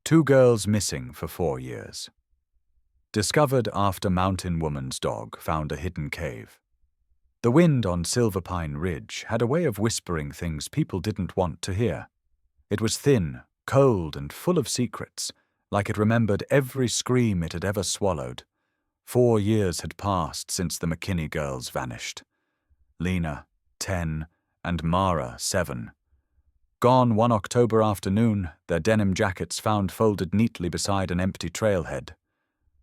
Two girls missing for 4 years. Discovered after mountain woman's dog found a hidden cave. The wind on Silverpine Ridge had a way of whispering things people didn't want to hear. It was thin, cold, and full of secrets, like it remembered every scream it had ever swallowed. 4 years had passed since the McKinney girls vanished. Lena, 10, and Mara, 7. Gone one October afternoon, their denim jackets found folded neatly beside an empty trailhead.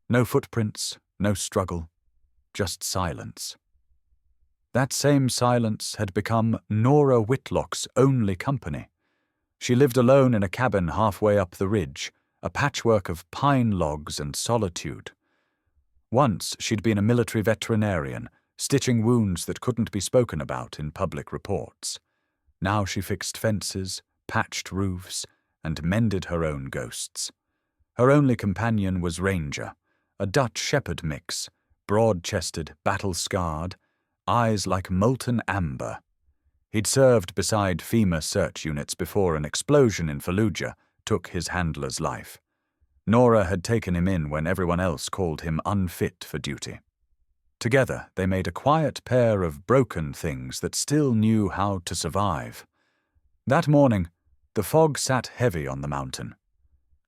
No footprints, no struggle, just silence. That same silence had become Nora Whitlock's only company. She lived alone in a cabin halfway up the ridge, a patchwork of pine logs and solitude. Once she'd been a military veterinarian, stitching wounds that couldn't be spoken about in public reports. Now she fixed fences, patched roofs, and mended her own ghosts. Her only companion was Ranger, a Dutch shepherd mix, broad-chested, battle-scarred, eyes like molten amber. He'd served beside FEMA search units before an explosion in Fallujah took his handler's life. Nora had taken him in when everyone else called him unfit for duty. Together, they made a quiet pair of broken things that still knew how to survive. That morning, the fog sat heavy on the mountain.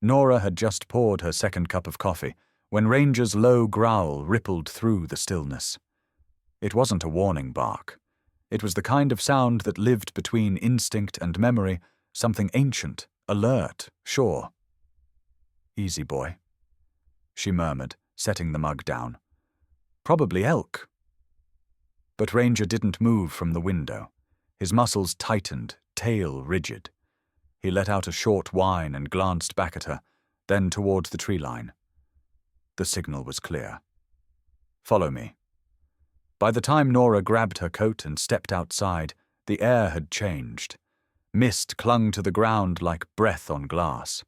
Nora had just poured her second cup of coffee when Ranger's low growl rippled through the stillness. It wasn't a warning bark. It was the kind of sound that lived between instinct and memory, something ancient, alert, sure. "Easy, boy," she murmured, setting the mug down. "Probably elk." But Ranger didn't move from the window. His muscles tightened, tail rigid. He let out a short whine and glanced back at her, then towards the tree line. The signal was clear. "Follow me." By the time Nora grabbed her coat and stepped outside, the air had changed. Mist clung to the ground like breath on glass.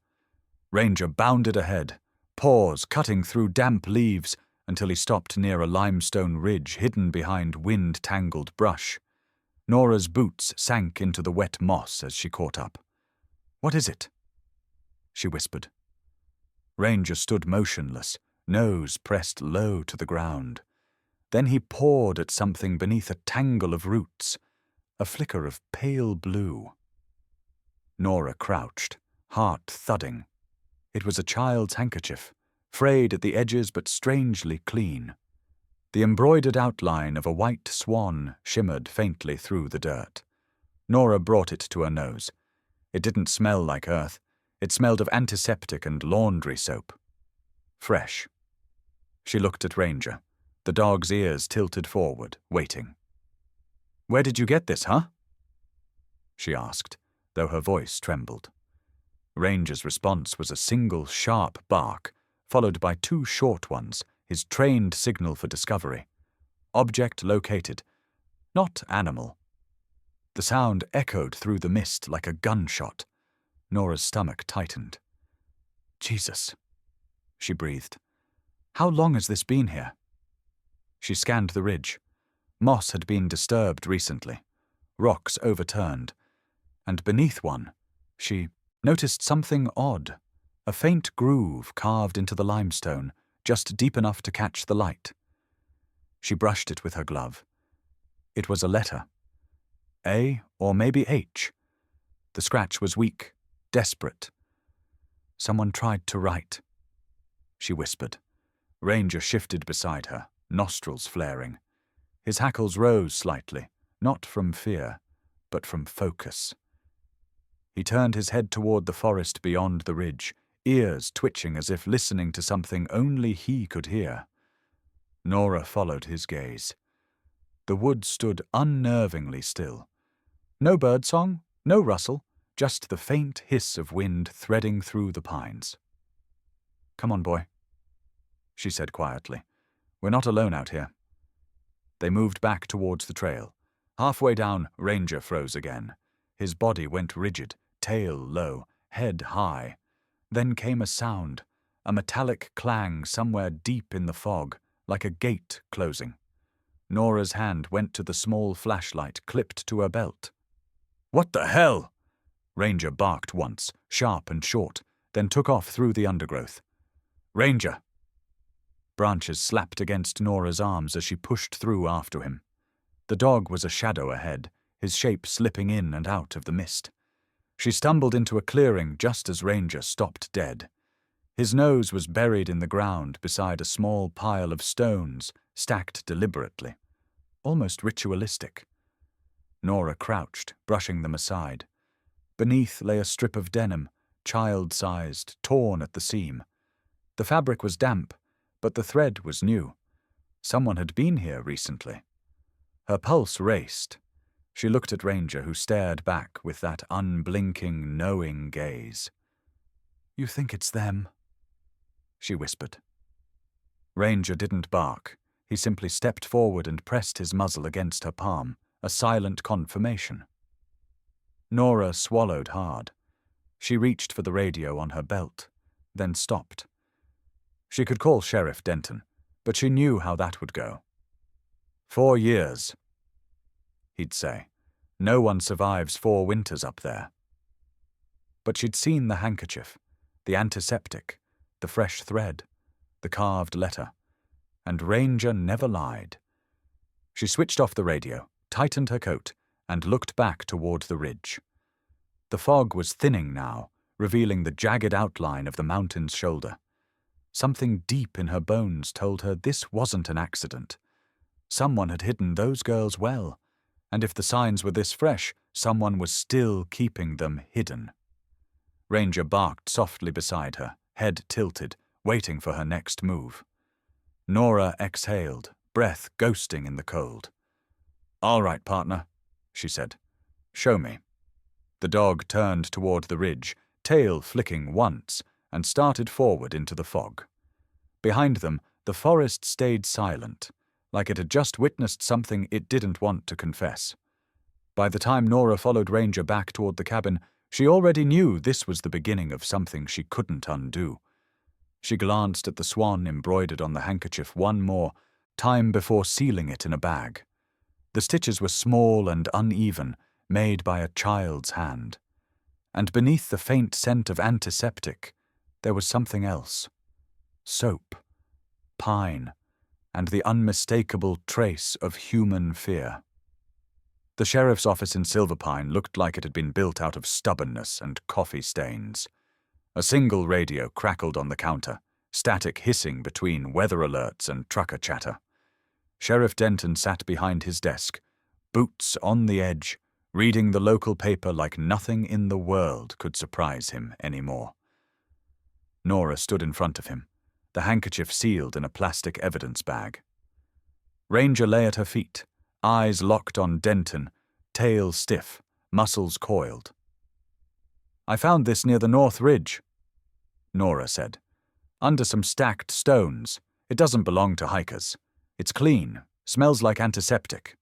Ranger bounded ahead, paws cutting through damp leaves until he stopped near a limestone ridge hidden behind wind-tangled brush. Nora's boots sank into the wet moss as she caught up. "What is it?" she whispered. Ranger stood motionless, nose pressed low to the ground. Then he pawed at something beneath a tangle of roots, a flicker of pale blue. Nora crouched, heart thudding. It was a child's handkerchief, frayed at the edges but strangely clean. The embroidered outline of a white swan shimmered faintly through the dirt. Nora brought it to her nose. It didn't smell like earth. It smelled of antiseptic and laundry soap. Fresh. She looked at Ranger, the dog's ears tilted forward, waiting. "Where did you get this, huh?" she asked, though her voice trembled. Ranger's response was a single sharp bark, followed by 2 short ones, his trained signal for discovery. Object located. Not animal. The sound echoed through the mist like a gunshot. Nora's stomach tightened. "Jesus," she breathed. "How long has this been here?" She scanned the ridge. Moss had been disturbed recently, rocks overturned, and beneath one, she noticed something odd, a faint groove carved into the limestone, just deep enough to catch the light. She brushed it with her glove. It was a letter. A or maybe H. The scratch was weak, desperate. "Someone tried to write," she whispered. Ranger shifted beside her, nostrils flaring. His hackles rose slightly, not from fear, but from focus. He turned his head toward the forest beyond the ridge, ears twitching as if listening to something only he could hear. Nora followed his gaze. The woods stood unnervingly still. No birdsong, no rustle, just the faint hiss of wind threading through the pines. "Come on, boy," she said quietly. "We're not alone out here." They moved back towards the trail. Halfway down, Ranger froze again. His body went rigid, tail low, head high. Then came a sound, a metallic clang somewhere deep in the fog, like a gate closing. Nora's hand went to the small flashlight clipped to her belt. "What the hell?" Ranger barked once, sharp and short, then took off through the undergrowth. "Ranger!" Branches slapped against Nora's arms as she pushed through after him. The dog was a shadow ahead, his shape slipping in and out of the mist. She stumbled into a clearing just as Ranger stopped dead. His nose was buried in the ground beside a small pile of stones stacked deliberately, almost ritualistic. Nora crouched, brushing them aside. Beneath lay a strip of denim, child-sized, torn at the seam. The fabric was damp, but the thread was new. Someone had been here recently. Her pulse raced. She looked at Ranger, who stared back with that unblinking, knowing gaze. "You think it's them?" she whispered. Ranger didn't bark. He simply stepped forward and pressed his muzzle against her palm, a silent confirmation. Nora swallowed hard. She reached for the radio on her belt, then stopped. She could call Sheriff Denton, but she knew how that would go. 4 years, he'd say. No one survives 4 winters up there. But she'd seen the handkerchief, the antiseptic, the fresh thread, the carved letter, and Ranger never lied. She switched off the radio, tightened her coat, and looked back toward the ridge. The fog was thinning now, revealing the jagged outline of the mountain's shoulder. Something deep in her bones told her this wasn't an accident. Someone had hidden those girls well, and if the signs were this fresh, someone was still keeping them hidden. Ranger barked softly beside her, head tilted, waiting for her next move. Nora exhaled, breath ghosting in the cold. "All right, partner," she said. "Show me." The dog turned toward the ridge, tail flicking once, and started forward into the fog. Behind them, the forest stayed silent, like it had just witnessed something it didn't want to confess. By the time Nora followed Ranger back toward the cabin, she already knew this was the beginning of something she couldn't undo. She glanced at the swan embroidered on the handkerchief one more time before sealing it in a bag. The stitches were small and uneven, made by a child's hand. And beneath the faint scent of antiseptic, there was something else. Soap, pine, and the unmistakable trace of human fear. The sheriff's office in Silverpine looked like it had been built out of stubbornness and coffee stains. A single radio crackled on the counter, static hissing between weather alerts and trucker chatter. Sheriff Denton sat behind his desk, boots on the edge, reading the local paper like nothing in the world could surprise him anymore. Nora stood in front of him, the handkerchief sealed in a plastic evidence bag. Ranger lay at her feet, eyes locked on Denton, tail stiff, muscles coiled. "I found this near the North Ridge," Nora said. "Under some stacked stones. It doesn't belong to hikers. It's clean, smells like antiseptic.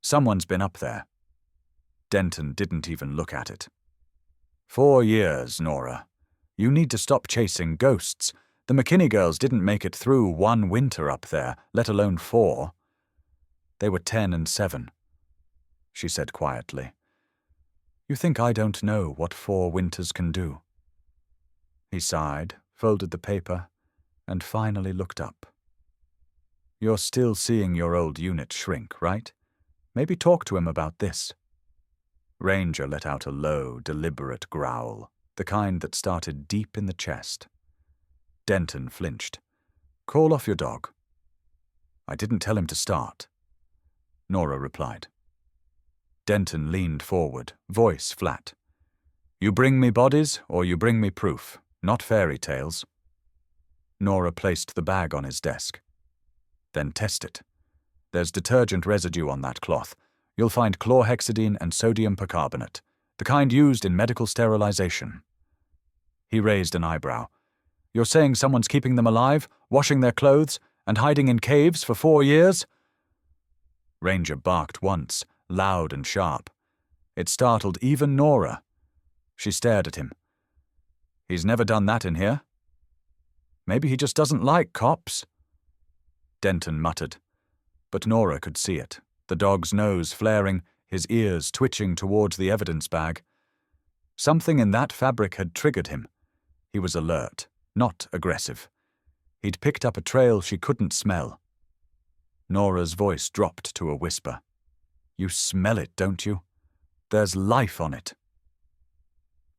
Someone's been up there." Denton didn't even look at it. 4 years, Nora. You need to stop chasing ghosts. The McKinney girls didn't make it through 1 winter up there, let alone 4. They were 10 and 7, she said quietly. "You think I don't know what 4 winters can do?" He sighed, folded the paper, and finally looked up. "You're still seeing your old unit shrink, right? Maybe talk to him about this." Ranger let out a low, deliberate growl, the kind that started deep in the chest. Denton flinched. "Call off your dog." "I didn't tell him to start," Nora replied. Denton leaned forward, voice flat. "You bring me bodies, or you bring me proof, not fairy tales." Nora placed the bag on his desk. "Then test it. There's detergent residue on that cloth. You'll find chlorhexidine and sodium percarbonate, the kind used in medical sterilization." He raised an eyebrow. "You're saying someone's keeping them alive, washing their clothes, and hiding in caves for 4 years?" Ranger barked once, loud and sharp. It startled even Nora. She stared at him. "He's never done that in here." "Maybe he just doesn't like cops," Denton muttered. But Nora could see it, the dog's nose flaring, his ears twitching towards the evidence bag. Something in that fabric had triggered him. He was alert, not aggressive. He'd picked up a trail she couldn't smell. Nora's voice dropped to a whisper. "You smell it, don't you? There's life on it."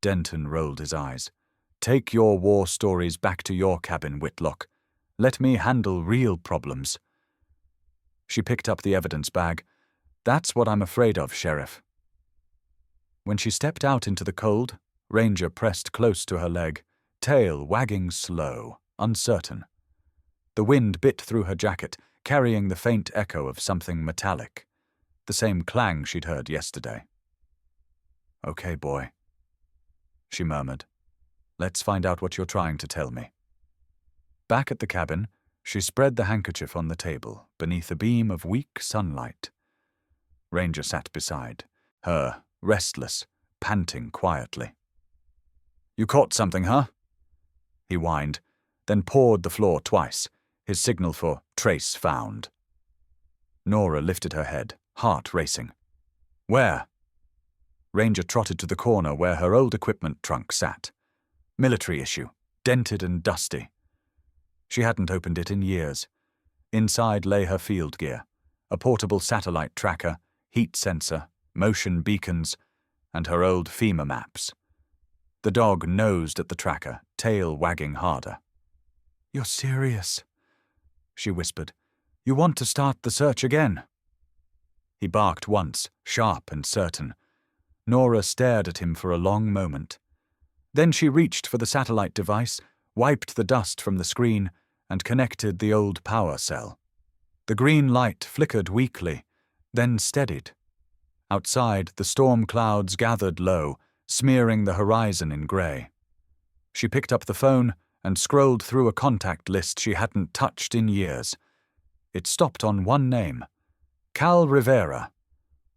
Denton rolled his eyes. "Take your war stories back to your cabin, Whitlock. Let me handle real problems." She picked up the evidence bag. "That's what I'm afraid of, Sheriff." When she stepped out into the cold, Ranger pressed close to her leg, tail wagging slow, uncertain. The wind bit through her jacket, carrying the faint echo of something metallic, the same clang she'd heard yesterday. "Okay, boy," she murmured. "Let's find out what you're trying to tell me." Back at the cabin, she spread the handkerchief on the table, beneath a beam of weak sunlight. Ranger sat beside her, restless, panting quietly. "You caught something, huh?" he whined, then pawed the floor twice, his signal for trace found. Nora lifted her head, heart racing. "Where?" Ranger trotted to the corner where her old equipment trunk sat. Military issue, dented and dusty. She hadn't opened it in years. Inside lay her field gear, a portable satellite tracker, heat sensor, motion beacons, and her old FEMA maps. The dog nosed at the tracker, tail wagging harder. "You're serious?" she whispered. "You want to start the search again?" He barked once, sharp and certain. Nora stared at him for a long moment. Then she reached for the satellite device, wiped the dust from the screen, and connected the old power cell. The green light flickered weakly, then steadied. Outside, the storm clouds gathered low, smearing the horizon in grey. She picked up the phone and scrolled through a contact list she hadn't touched in years. It stopped on one name: Cal Rivera.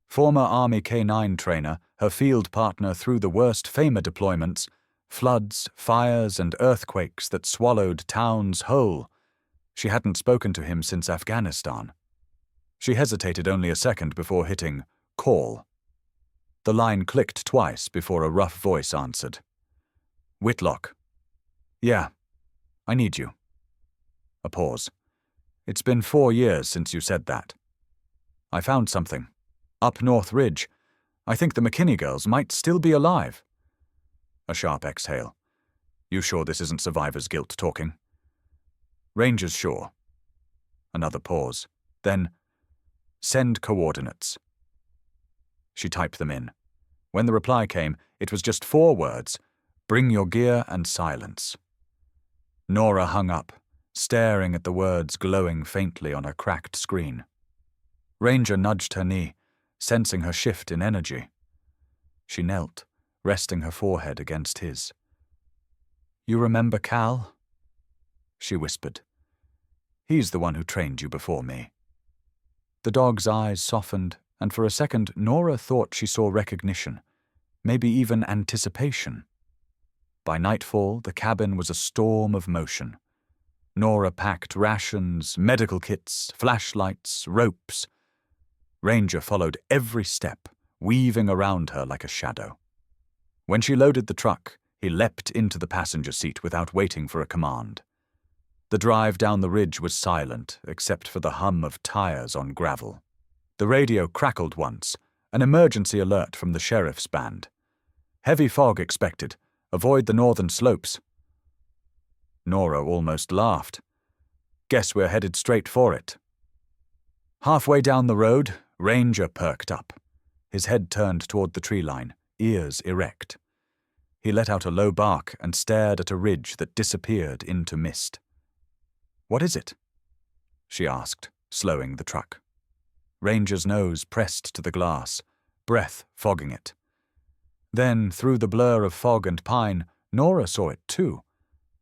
Former Army K-9 trainer, her field partner through the worst FEMA deployments, floods, fires, and earthquakes that swallowed towns whole. She hadn't spoken to him since Afghanistan. She hesitated only a second before hitting call. The line clicked twice before a rough voice answered. "Whitlock." "Yeah, I need you." A pause. "It's been 4 years since you said that. I found something. Up North Ridge. I think the McKinney girls might still be alive." A sharp exhale. "You sure this isn't survivor's guilt talking?" "Ranger's sure." Another pause. Then, "Send coordinates." She typed them in. When the reply came, it was just 4 words: "Bring your gear and silence." Nora hung up, staring at the words glowing faintly on her cracked screen. Ranger nudged her knee, sensing her shift in energy. She knelt, resting her forehead against his. "You remember Cal?" she whispered. "He's the one who trained you before me." The dog's eyes softened, and for a second Nora thought she saw recognition, maybe even anticipation. By nightfall, the cabin was a storm of motion. Nora packed rations, medical kits, flashlights, ropes. Ranger followed every step, weaving around her like a shadow. When she loaded the truck, he leapt into the passenger seat without waiting for a command. The drive down the ridge was silent, except for the hum of tires on gravel. The radio crackled once, an emergency alert from the sheriff's band. "Heavy fog expected. Avoid the northern slopes." Nora almost laughed. "Guess we're headed straight for it." Halfway down the road, Ranger perked up. His head turned toward the tree line, ears erect. He let out a low bark and stared at a ridge that disappeared into mist. "What is it?" she asked, slowing the truck. Ranger's nose pressed to the glass, breath fogging it. Then, through the blur of fog and pine, Nora saw it too.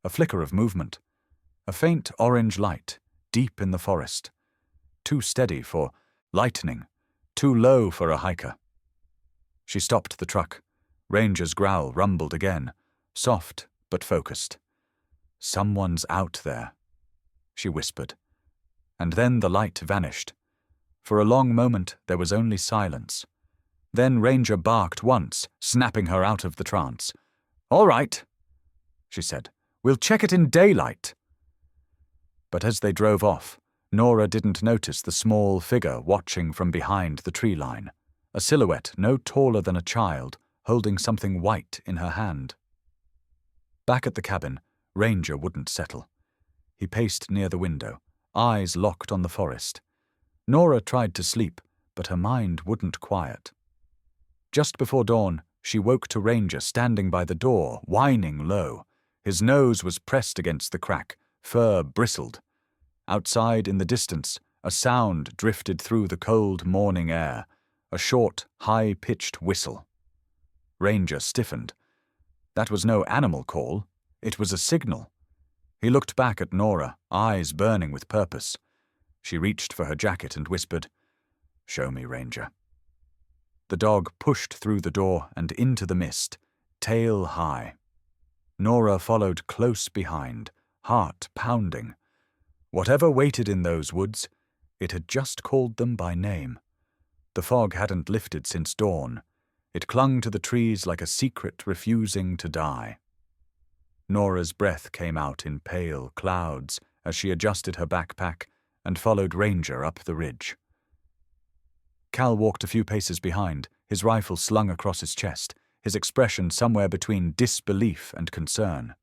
A flicker of movement. A faint orange light, deep in the forest. Too steady for lightning, too low for a hiker. She stopped the truck. Ranger's growl rumbled again, soft but focused. "Someone's out there," she whispered. And then the light vanished. For a long moment there was only silence. Then Ranger barked once, snapping her out of the trance. "All right." she said. "We'll check it in daylight." But as they drove off, Nora didn't notice the small figure watching from behind the tree line, a silhouette no taller than a child, holding something white in her hand. Back at the cabin, Ranger wouldn't settle. He paced near the window, eyes locked on the forest. Nora tried to sleep, but her mind wouldn't quiet. Just before dawn, she woke to Ranger standing by the door, whining low. His nose was pressed against the crack, fur bristled. Outside in the distance, a sound drifted through the cold morning air, a short, high-pitched whistle. Ranger stiffened. That was no animal call. It was a signal. He looked back at Nora, eyes burning with purpose. She reached for her jacket and whispered, "Show me, Ranger." The dog pushed through the door and into the mist, tail high. Nora followed close behind, heart pounding. Whatever waited in those woods, it had just called them by name. The fog hadn't lifted since dawn. It clung to the trees like a secret refusing to die. Nora's breath came out in pale clouds as she adjusted her backpack and followed Ranger up the ridge. Cal walked a few paces behind, his rifle slung across his chest, his expression somewhere between disbelief and concern.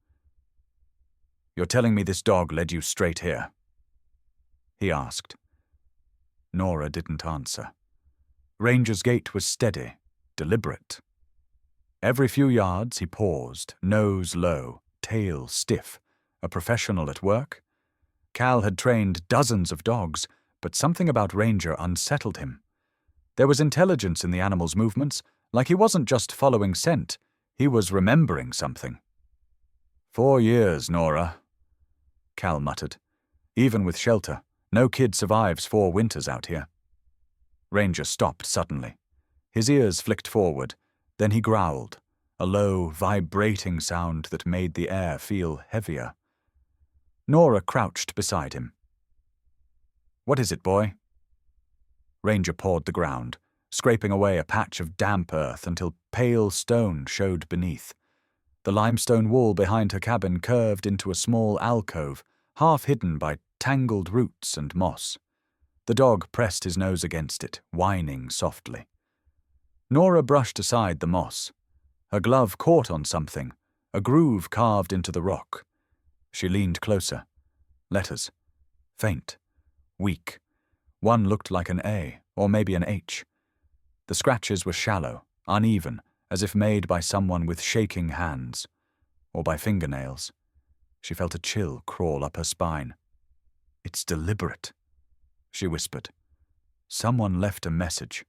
"You're telling me this dog led you straight here?" he asked. Nora didn't answer. Ranger's gait was steady, deliberate. Every few yards he paused, nose low, tail stiff, a professional at work. Cal had trained dozens of dogs, but something about Ranger unsettled him. There was intelligence in the animal's movements, like he wasn't just following scent, he was remembering something. 4 years, Nora," Cal muttered. "Even with shelter, no kid survives 4 winters out here." Ranger stopped suddenly. His ears flicked forward, then he growled, a low, vibrating sound that made the air feel heavier. Nora crouched beside him. "What is it, boy?" Ranger pawed the ground, scraping away a patch of damp earth until pale stone showed beneath. The limestone wall behind her cabin curved into a small alcove, half hidden by tangled roots and moss. The dog pressed his nose against it, whining softly. Nora brushed aside the moss. Her glove caught on something, a groove carved into the rock. She leaned closer. Letters. Faint. Weak. One looked like an A, or maybe an H. The scratches were shallow, uneven, as if made by someone with shaking hands, or by fingernails. She felt a chill crawl up her spine. "It's deliberate," she whispered. "Someone left a message."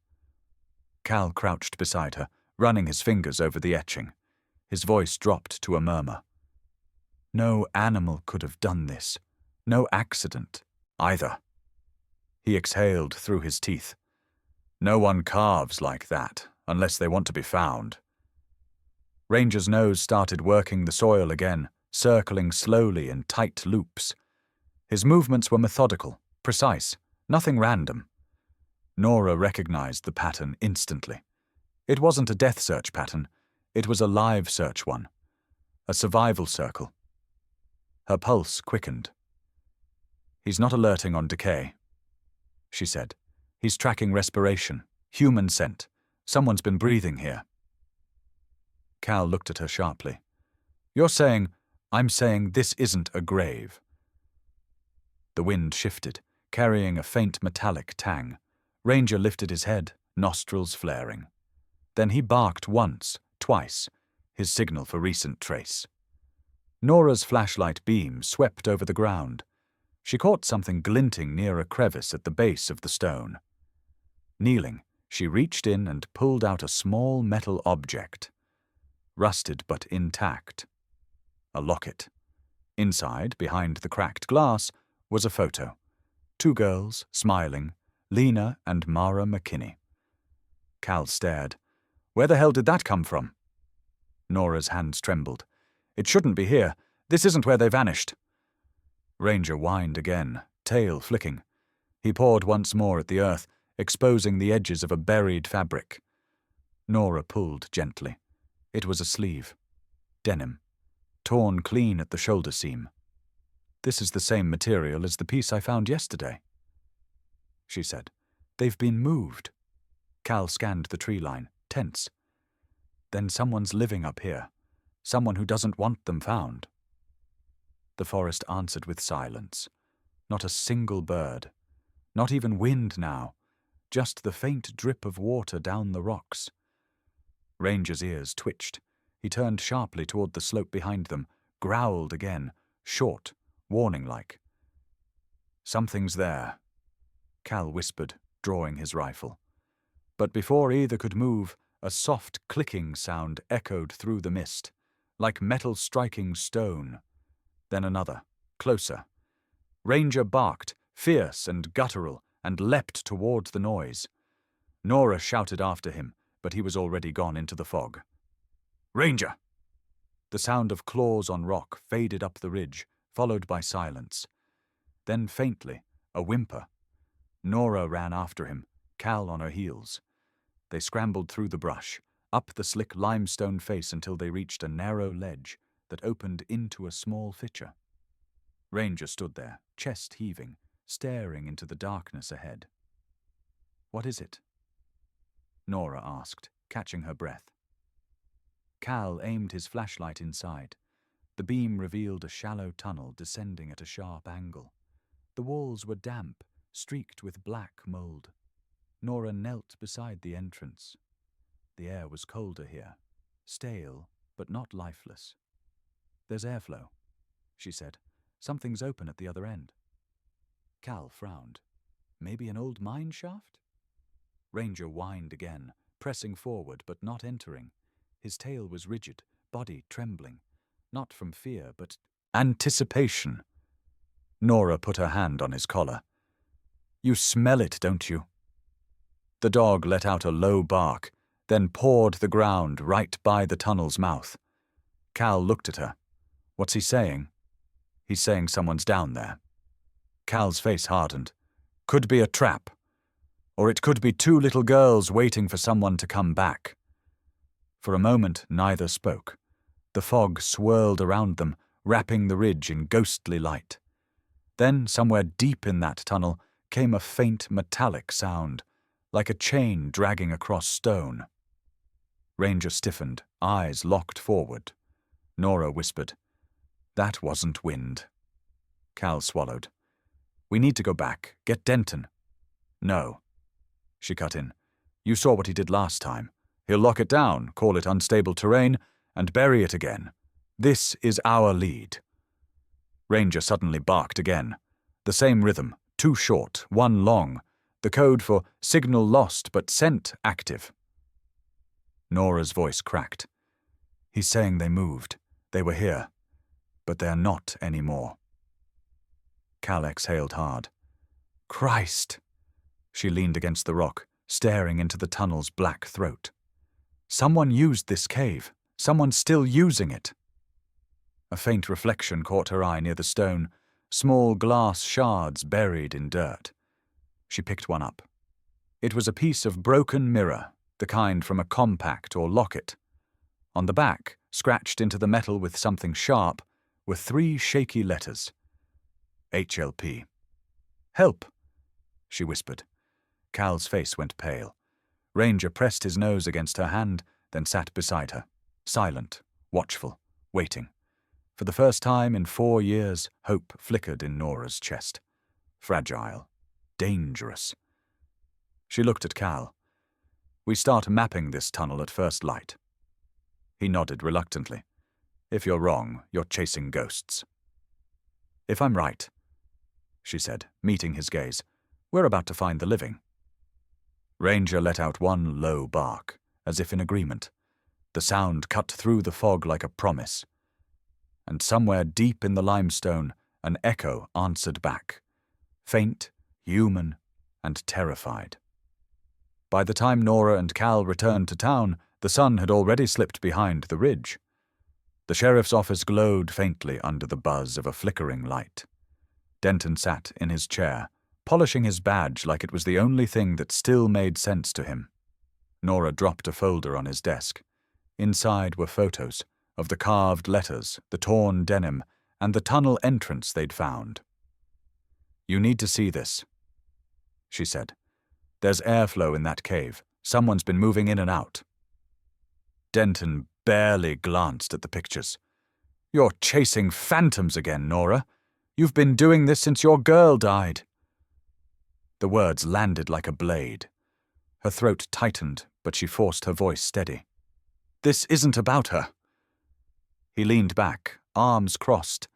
Cal crouched beside her, running his fingers over the etching. His voice dropped to a murmur. "No animal could have done this. No accident, either." He exhaled through his teeth. "No one carves like that, unless they want to be found." Ranger's nose started working the soil again, circling slowly in tight loops. His movements were methodical, precise, nothing random. Nora recognized the pattern instantly. It wasn't a death search pattern, it was a live search one. A survival circle. Her pulse quickened. "He's not alerting on decay," she said. "He's tracking respiration, human scent. Someone's been breathing here." Cal looked at her sharply. "You're saying, I'm saying this isn't a grave." The wind shifted, carrying a faint metallic tang. Ranger lifted his head, nostrils flaring. Then he barked once, twice, his signal for recent trace. Nora's flashlight beam swept over the ground. She caught something glinting near a crevice at the base of the stone. Kneeling, she reached in and pulled out a small metal object. Rusted but intact. A locket. Inside, behind the cracked glass, was a photo. 2 girls, smiling, Lena and Mara McKinney. Cal stared. "Where the hell did that come from?" Nora's hands trembled. "It shouldn't be here. This isn't where they vanished." Ranger whined again, tail flicking. He pawed once more at the earth, exposing the edges of a buried fabric. Nora pulled gently. It was a sleeve. Denim. torn clean at the shoulder seam. "This is the same material as the piece I found yesterday," she said. "They've been moved." Cal scanned the tree line, tense. "Then someone's living up here. Someone who doesn't want them found." The forest answered with silence. Not a single bird. Not even wind now. Just the faint drip of water down the rocks. Ranger's ears twitched. He turned sharply toward the slope behind them, growled again, short, warning-like. "Something's there," Cal whispered, drawing his rifle. But before either could move, a soft clicking sound echoed through the mist, like metal striking stone. Then another, closer. Ranger barked, fierce and guttural, and leapt toward the noise. Nora shouted after him, but he was already gone into the fog. "Ranger!" The sound of claws on rock faded up the ridge, followed by silence. Then faintly, a whimper. Nora ran after him, Cal on her heels. They scrambled through the brush, up the slick limestone face until they reached a narrow ledge that opened into a small fissure. Ranger stood there, chest heaving, staring into the darkness ahead. "What is it?" Nora asked, catching her breath. Cal aimed his flashlight inside. The beam revealed a shallow tunnel descending at a sharp angle. The walls were damp, streaked with black mold. Nora knelt beside the entrance. The air was colder here, stale, but not lifeless. "There's airflow," she said. "Something's open at the other end." Cal frowned. "Maybe an old mine shaft?" Ranger whined again, pressing forward but not entering. His tail was rigid, body trembling, not from fear but anticipation. Nora put her hand on his collar. "You smell it, don't you?" The dog let out a low bark, then pawed the ground right by the tunnel's mouth. Cal looked at her. "What's he saying?" "He's saying someone's down there." Cal's face hardened. "Could be a trap. Or it could be two little girls waiting for someone to come back." For a moment, neither spoke. The fog swirled around them, wrapping the ridge in ghostly light. Then, somewhere deep in that tunnel, came a faint metallic sound, like a chain dragging across stone. Ranger stiffened, eyes locked forward. Nora whispered, "That wasn't wind." Cal swallowed. "We need to go back. Get Denton." "No," she cut in. "You saw what he did last time. He'll lock it down, call it unstable terrain, and bury it again. This is our lead." Ranger suddenly barked again. The same rhythm, two short, one long, the code for signal lost but scent active. Nora's voice cracked. "He's saying they moved. They were here. But they're not anymore." Cal exhaled hard. "Christ!" She leaned against the rock, staring into the tunnel's black throat. "Someone used this cave. Someone's still using it." A faint reflection caught her eye near the stone, small glass shards buried in dirt. She picked one up. It was a piece of broken mirror, the kind from a compact or locket. On the back, scratched into the metal with something sharp, were 3 shaky letters. HLP. "Help," she whispered. Cal's face went pale. Ranger pressed his nose against her hand, then sat beside her, silent, watchful, waiting. For the first time in 4 years, hope flickered in Nora's chest. Fragile. Dangerous. She looked at Cal. "We start mapping this tunnel at first light." He nodded reluctantly. "If you're wrong, you're chasing ghosts." "If I'm right," she said, meeting his gaze, "we're about to find the living." Ranger let out one low bark, as if in agreement. The sound cut through the fog like a promise. And somewhere deep in the limestone, an echo answered back. Faint, human, and terrified. By the time Nora and Cal returned to town, the sun had already slipped behind the ridge. The sheriff's office glowed faintly under the buzz of a flickering light. Denton sat in his chair, polishing his badge like it was the only thing that still made sense to him. Nora dropped a folder on his desk. Inside were photos, of the carved letters, the torn denim, and the tunnel entrance they'd found. "You need to see this," she said. "There's airflow in that cave. Someone's been moving in and out." Denton barely glanced at the pictures. "You're chasing phantoms again, Nora. You've been doing this since your girl died." The words landed like a blade. Her throat tightened, but she forced her voice steady. "This isn't about her." He leaned back, arms crossed.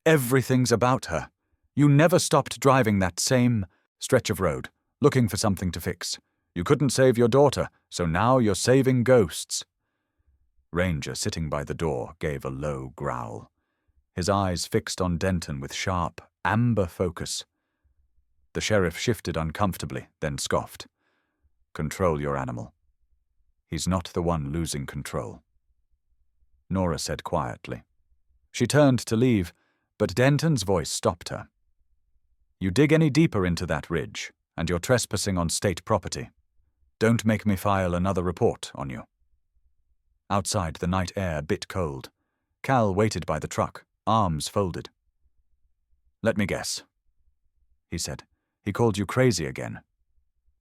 "Everything's about her. You never stopped driving that same stretch of road, looking for something to fix. You couldn't save your daughter, so now you're saving ghosts." Ranger, sitting by the door, gave a low growl. His eyes fixed on Denton with sharp, amber focus. The sheriff shifted uncomfortably, then scoffed. "Control your animal. He's not the one losing control," Nora said quietly. She turned to leave, but Denton's voice stopped her. "You dig any deeper into that ridge, and you're trespassing on state property. Don't make me file another report on you." Outside, the night air bit cold. Cal waited by the truck, arms folded. "Let me guess," he said. "He called you crazy again."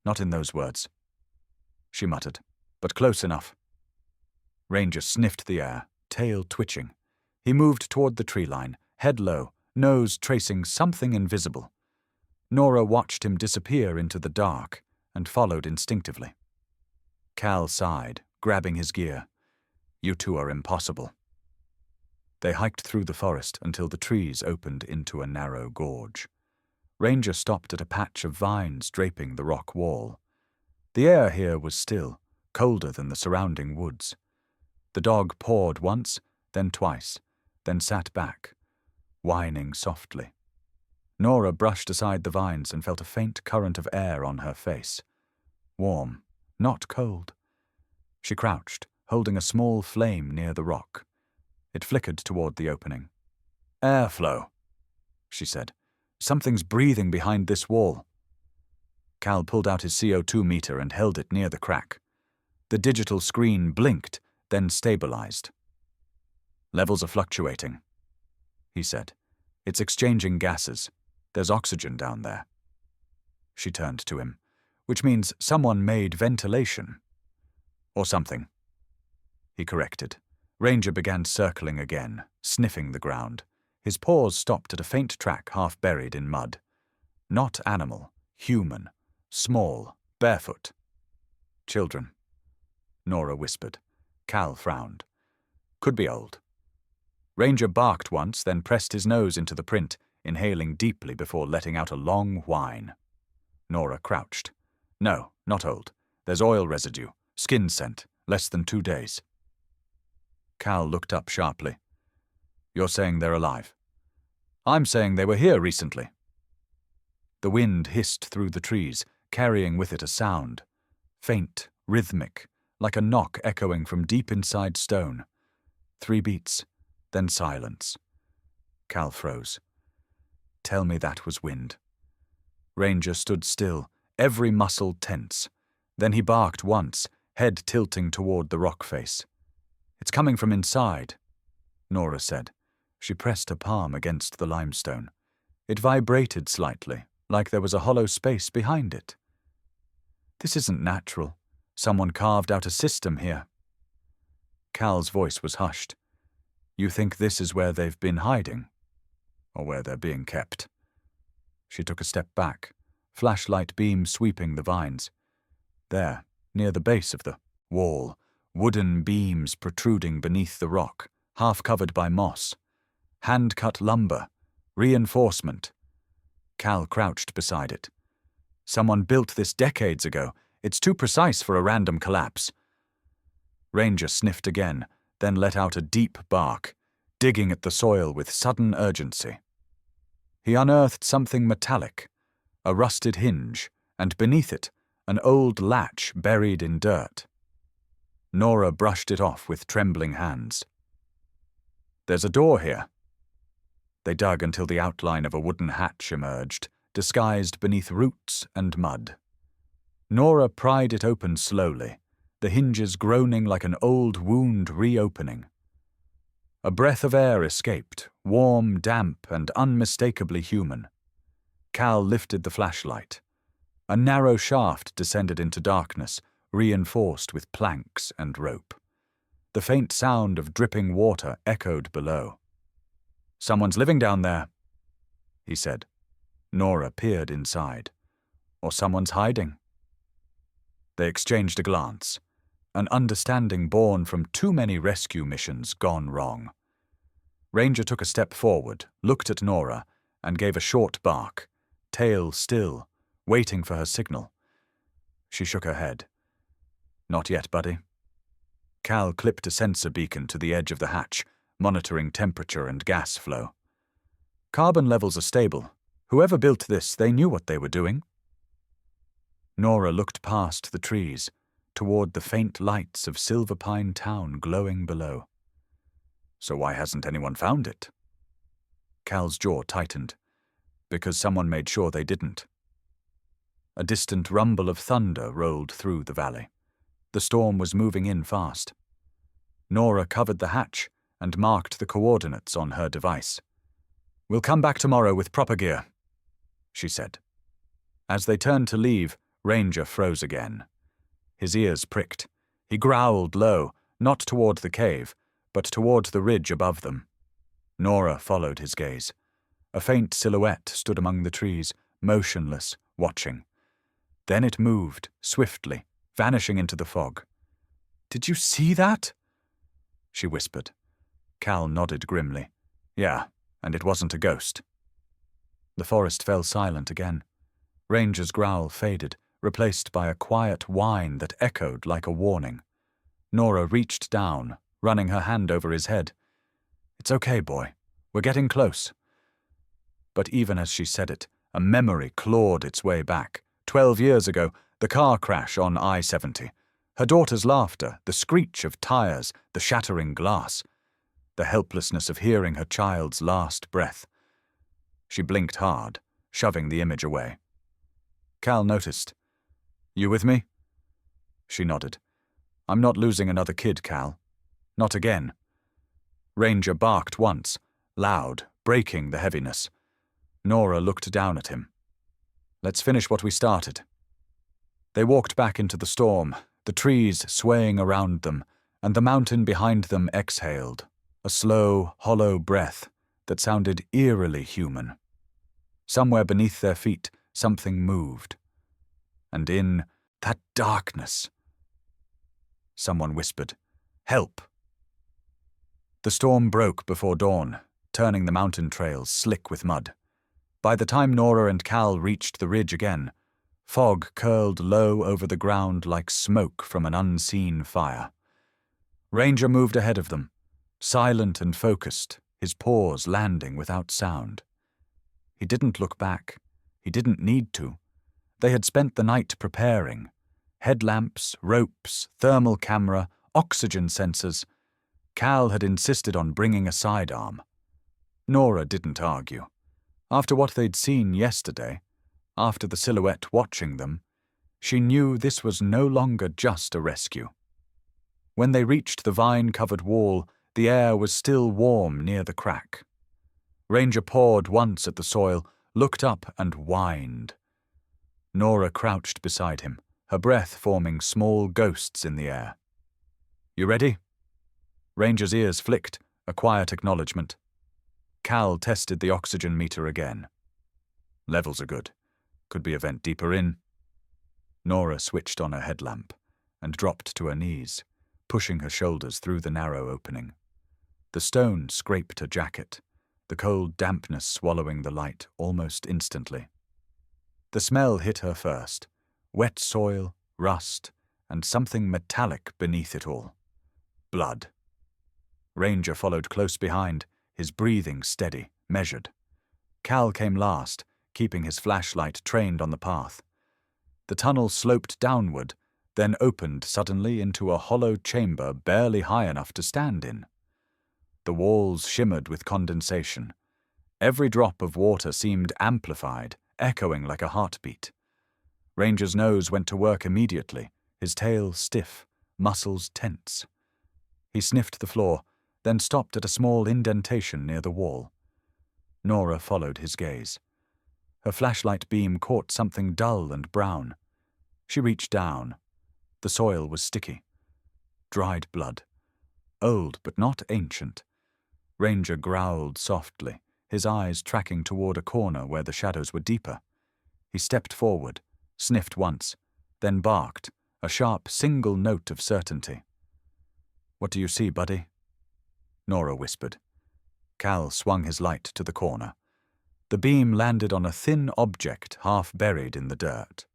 "Not in those words," she muttered, "but close enough." Ranger sniffed the air, tail twitching. He moved toward the tree line, head low, nose tracing something invisible. Nora watched him disappear into the dark and followed instinctively. Cal sighed, grabbing his gear. "You two are impossible." They hiked through the forest until the trees opened into a narrow gorge. Ranger stopped at a patch of vines draping the rock wall. The air here was still, colder than the surrounding woods. The dog pawed once, then twice, then sat back, whining softly. Nora brushed aside the vines and felt a faint current of air on her face. Warm, not cold. She crouched, holding a small flame near the rock. It flickered toward the opening. "Airflow," she said. "Something's breathing behind this wall." Cal pulled out his CO2 meter and held it near the crack. The digital screen blinked, then stabilized. "Levels are fluctuating," he said. "It's exchanging gases. There's oxygen down there." She turned to him. "Which means someone made ventilation. Or something," he corrected. Ranger began circling again, sniffing the ground. His paws stopped at a faint track half buried in mud. Not animal, human, small, barefoot. "Children," Nora whispered. Cal frowned. "Could be old." Ranger barked once, then pressed his nose into the print, inhaling deeply before letting out a long whine. Nora crouched. "No, not old. There's oil residue, skin scent, less than 2 days." Cal looked up sharply. "You're saying they're alive?" "I'm saying they were here recently." The wind hissed through the trees, carrying with it a sound. Faint, rhythmic, like a knock echoing from deep inside stone. 3 beats, then silence. Cal froze. "Tell me that was wind." Ranger stood still, every muscle tense. Then he barked once, head tilting toward the rock face. "It's coming from inside," Nora said. She pressed a palm against the limestone. It vibrated slightly, like there was a hollow space behind it. "This isn't natural. Someone carved out a system here." Cal's voice was hushed. "You think this is where they've been hiding? Or where they're being kept?" She took a step back, flashlight beam sweeping the vines. There, near the base of the wall, wooden beams protruding beneath the rock, half covered by moss. Hand-cut lumber, reinforcement. Cal crouched beside it. "Someone built this decades ago. It's too precise for a random collapse." Ranger sniffed again, then let out a deep bark, digging at the soil with sudden urgency. He unearthed something metallic, a rusted hinge, and beneath it, an old latch buried in dirt. Nora brushed it off with trembling hands. "There's a door here." They dug until the outline of a wooden hatch emerged, disguised beneath roots and mud. Nora pried it open slowly, the hinges groaning like an old wound reopening. A breath of air escaped, warm, damp, and unmistakably human. Cal lifted the flashlight. A narrow shaft descended into darkness, reinforced with planks and rope. The faint sound of dripping water echoed below. "Someone's living down there," he said. Nora peered inside. "Or someone's hiding." They exchanged a glance, an understanding born from too many rescue missions gone wrong. Ranger took a step forward, looked at Nora, and gave a short bark, tail still, waiting for her signal. She shook her head. "Not yet, buddy." Cal clipped a sensor beacon to the edge of the hatch, monitoring temperature and gas flow. "Carbon levels are stable. Whoever built this, they knew what they were doing." Nora looked past the trees, toward the faint lights of Silver Pine Town glowing below. "So why hasn't anyone found it?" Cal's jaw tightened. "Because someone made sure they didn't." A distant rumble of thunder rolled through the valley. The storm was moving in fast. Nora covered the hatch and marked the coordinates on her device. "We'll come back tomorrow with proper gear," she said. As they turned to leave, Ranger froze again. His ears pricked. He growled low, not toward the cave, but toward the ridge above them. Nora followed his gaze. A faint silhouette stood among the trees, motionless, watching. Then it moved, swiftly, vanishing into the fog. "Did you see that?" she whispered. Cal nodded grimly. "Yeah, and it wasn't a ghost." The forest fell silent again. Ranger's growl faded, replaced by a quiet whine that echoed like a warning. Nora reached down, running her hand over his head. "It's okay, boy. We're getting close." But even as she said it, a memory clawed its way back. 12 years ago, the car crash on I-70. Her daughter's laughter, the screech of tires, the shattering glass. The helplessness of hearing her child's last breath. She blinked hard, shoving the image away. Cal noticed. "You with me?" She nodded. "I'm not losing another kid, Cal. Not again." Ranger barked once, loud, breaking the heaviness. Nora looked down at him. "Let's finish what we started." They walked back into the storm, the trees swaying around them, and the mountain behind them exhaled, a slow, hollow breath that sounded eerily human. Somewhere beneath their feet, something moved. And in that darkness, someone whispered, "Help!" The storm broke before dawn, turning the mountain trails slick with mud. By the time Nora and Cal reached the ridge again, fog curled low over the ground like smoke from an unseen fire. Ranger moved ahead of them, silent and focused, his paws landing without sound. He didn't look back. He didn't need to. They had spent the night preparing. Headlamps, ropes, thermal camera, oxygen sensors. Cal had insisted on bringing a sidearm. Nora didn't argue. After what they'd seen yesterday, after the silhouette watching them, she knew this was no longer just a rescue. When they reached the vine-covered wall, the air was still warm near the crack. Ranger pawed once at the soil, looked up and whined. Nora crouched beside him, her breath forming small ghosts in the air. "You ready?" Ranger's ears flicked, a quiet acknowledgement. Cal tested the oxygen meter again. "Levels are good. Could be a vent deeper in." Nora switched on her headlamp and dropped to her knees, pushing her shoulders through the narrow opening. The stone scraped her jacket, the cold dampness swallowing the light almost instantly. The smell hit her first, wet soil, rust, and something metallic beneath it all. Blood. Ranger followed close behind, his breathing steady, measured. Cal came last, keeping his flashlight trained on the path. The tunnel sloped downward, then opened suddenly into a hollow chamber barely high enough to stand in. The walls shimmered with condensation. Every drop of water seemed amplified, echoing like a heartbeat. Ranger's nose went to work immediately, his tail stiff, muscles tense. He sniffed the floor, then stopped at a small indentation near the wall. Nora followed his gaze. Her flashlight beam caught something dull and brown. She reached down. The soil was sticky. Dried blood. Old, but not ancient. Ranger growled softly, his eyes tracking toward a corner where the shadows were deeper. He stepped forward, sniffed once, then barked, a sharp single note of certainty. "What do you see, buddy?" Nora whispered. Cal swung his light to the corner. The beam landed on a thin object half buried in the dirt.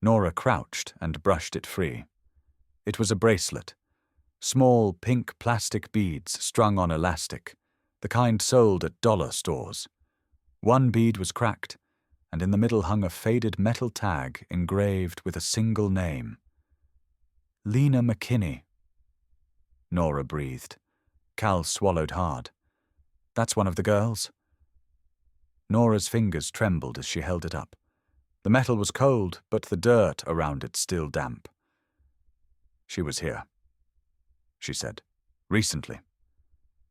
Nora crouched and brushed it free. It was a bracelet. Small pink plastic beads strung on elastic, the kind sold at dollar stores. One bead was cracked, and in the middle hung a faded metal tag engraved with a single name. Lena McKinney. Nora breathed. Cal swallowed hard. "That's one of the girls?" Nora's fingers trembled as she held it up. The metal was cold, but the dirt around it still damp. "She was here," she said. "Recently."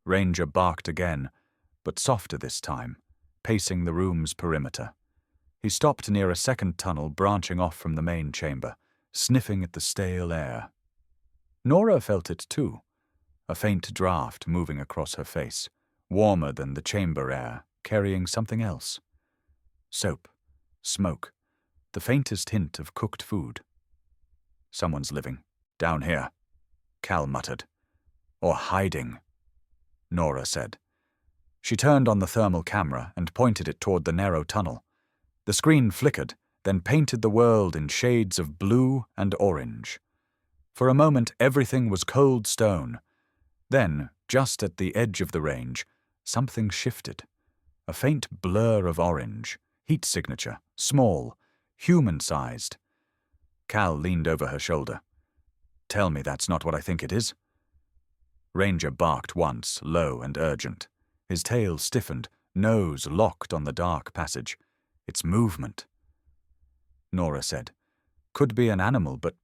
Ranger barked again, but softer this time, pacing the room's perimeter. He stopped near a second tunnel branching off from the main chamber, sniffing at the stale air. Nora felt it too, a faint draft moving across her face, warmer than the chamber air, carrying something else. Soap, smoke, the faintest hint of cooked food. "Someone's living. Down here," Cal muttered. "Or hiding," Nora said. She turned on the thermal camera and pointed it toward the narrow tunnel. The screen flickered, then painted the world in shades of blue and orange. For a moment, everything was cold stone. Then, just at the edge of the range, something shifted. A faint blur of orange, heat signature, small, human-sized. Cal leaned over her shoulder. "Tell me that's not what I think it is." Ranger barked once, low and urgent. His tail stiffened, nose locked on the dark passage. "It's movement," Nora said. "Could be an animal, but—"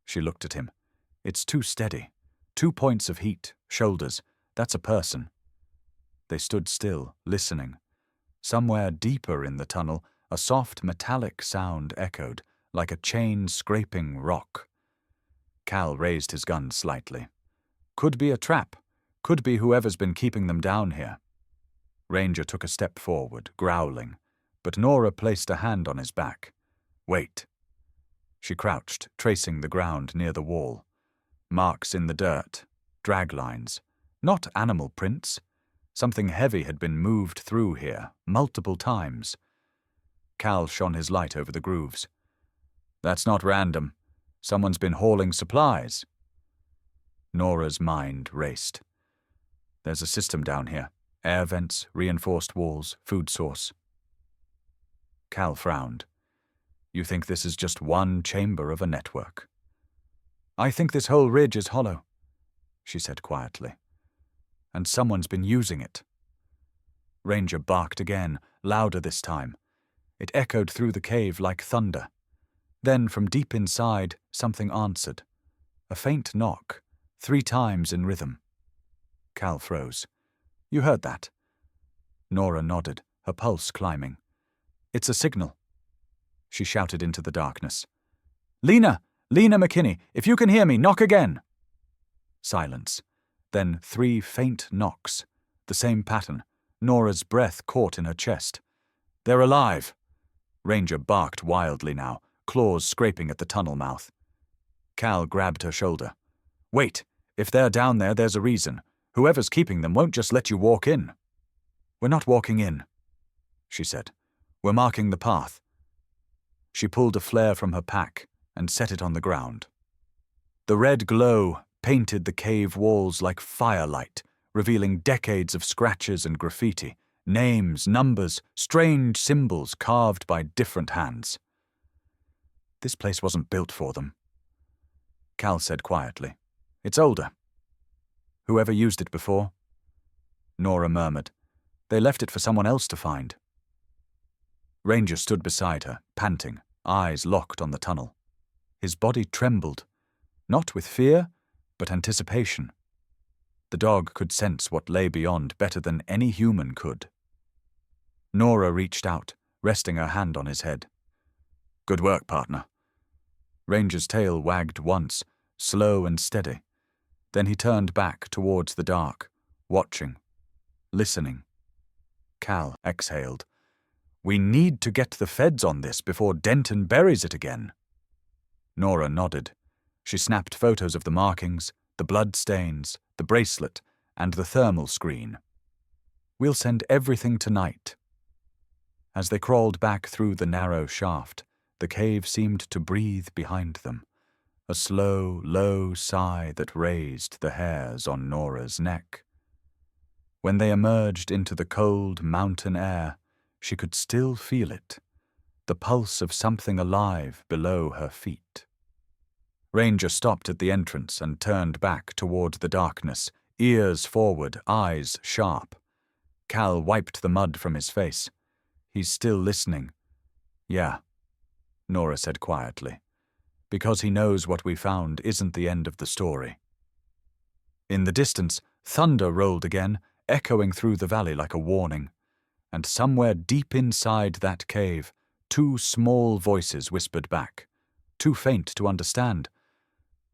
She looked at him. "It's too steady. 2 points of heat, shoulders. That's a person." They stood still, listening. Somewhere deeper in the tunnel, a soft metallic sound echoed, like a chain scraping rock. Cal raised his gun slightly. "Could be a trap. Could be whoever's been keeping them down here." Ranger took a step forward, growling, but Nora placed a hand on his back. "Wait." She crouched, tracing the ground near the wall. Marks in the dirt, drag lines. Not animal prints. Something heavy had been moved through here, multiple times. Cal shone his light over the grooves. "That's not random. Someone's been hauling supplies." Nora's mind raced. "There's a system down here. Air vents, reinforced walls, food source." Cal frowned. "You think this is just one chamber of a network?" "I think this whole ridge is hollow," she said quietly. "And someone's been using it." Ranger barked again, louder this time. It echoed through the cave like thunder. Then, from deep inside, something answered. A faint knock, 3 times in rhythm. Cal froze. "You heard that?" Nora nodded, her pulse climbing. "It's a signal." She shouted into the darkness. "Lena! Lena McKinney! If you can hear me, knock again!" Silence. Then 3 faint knocks. The same pattern. Nora's breath caught in her chest. "They're alive!" Ranger barked wildly now, claws scraping at the tunnel mouth. Cal grabbed her shoulder. "Wait! If they're down there, there's a reason. Whoever's keeping them won't just let you walk in." "We're not walking in," she said. "We're marking the path." She pulled a flare from her pack and set it on the ground. The red glow painted the cave walls like firelight, revealing decades of scratches and graffiti, names, numbers, strange symbols carved by different hands. "This place wasn't built for them," Cal said quietly. "It's older." "Whoever used it before?" Nora murmured. "They left it for someone else to find." Ranger stood beside her, panting, eyes locked on the tunnel. His body trembled, not with fear, but anticipation. The dog could sense what lay beyond better than any human could. Nora reached out, resting her hand on his head. "Good work, partner." Ranger's tail wagged once, slow and steady. Then he turned back towards the dark, watching, listening. Cal exhaled. "We need to get the feds on this before Denton buries it again." Nora nodded. She snapped photos of the markings, the blood stains, the bracelet, and the thermal screen. "We'll send everything tonight." As they crawled back through the narrow shaft, the cave seemed to breathe behind them, a slow, low sigh that raised the hairs on Nora's neck. When they emerged into the cold mountain air, she could still feel it, the pulse of something alive below her feet. Ranger stopped at the entrance and turned back toward the darkness, ears forward, eyes sharp. Cal wiped the mud from his face. "He's still listening." "Yeah," Nora said quietly, "because he knows what we found isn't the end of the story." In the distance, thunder rolled again, echoing through the valley like a warning. And somewhere deep inside that cave, two small voices whispered back, too faint to understand,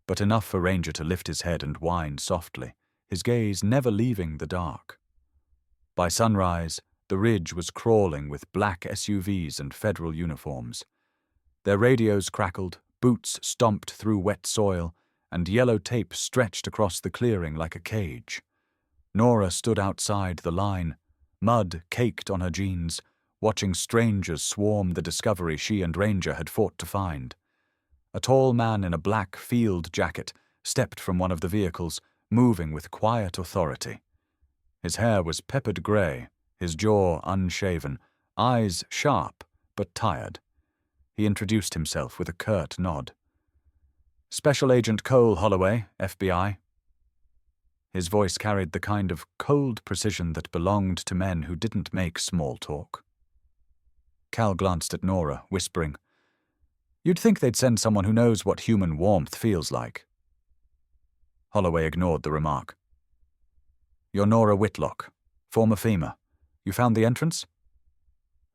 but enough for Ranger to lift his head and whine softly, his gaze never leaving the dark. By sunrise, the ridge was crawling with black SUVs and federal uniforms. Their radios crackled, boots stomped through wet soil, and yellow tape stretched across the clearing like a cage. Nora stood outside the line, mud caked on her jeans, watching strangers swarm the discovery she and Ranger had fought to find. A tall man in a black field jacket stepped from one of the vehicles, moving with quiet authority. His hair was peppered gray, his jaw unshaven, eyes sharp but tired. He introduced himself with a curt nod. "Special Agent Cole Holloway, FBI." His voice carried the kind of cold precision that belonged to men who didn't make small talk. Cal glanced at Nora, whispering, "You'd think they'd send someone who knows what human warmth feels like." Holloway ignored the remark. "You're Nora Whitlock, former FEMA. You found the entrance?"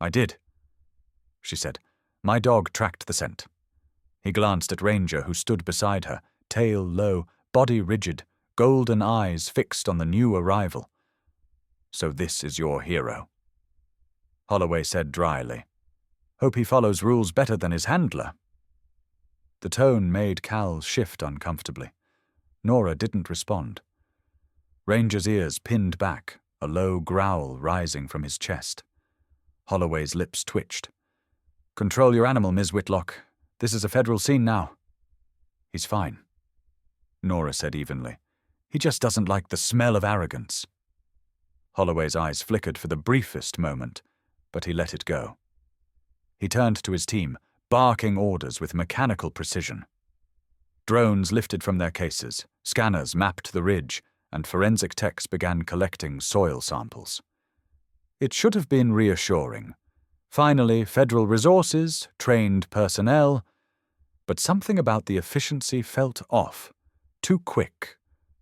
"I did," she said. "My dog tracked the scent." He glanced at Ranger, who stood beside her, tail low, body rigid, golden eyes fixed on the new arrival. "So this is your hero," Holloway said dryly. "Hope he follows rules better than his handler." The tone made Cal shift uncomfortably. Nora didn't respond. Ranger's ears pinned back, a low growl rising from his chest. Holloway's lips twitched. "Control your animal, Ms. Whitlock. This is a federal scene now." "He's fine," Nora said evenly. "He just doesn't like the smell of arrogance." Holloway's eyes flickered for the briefest moment, but he let it go. He turned to his team, barking orders with mechanical precision. Drones lifted from their cases, scanners mapped the ridge, and forensic techs began collecting soil samples. It should have been reassuring. Finally, federal resources, trained personnel, but something about the efficiency felt off, too quick,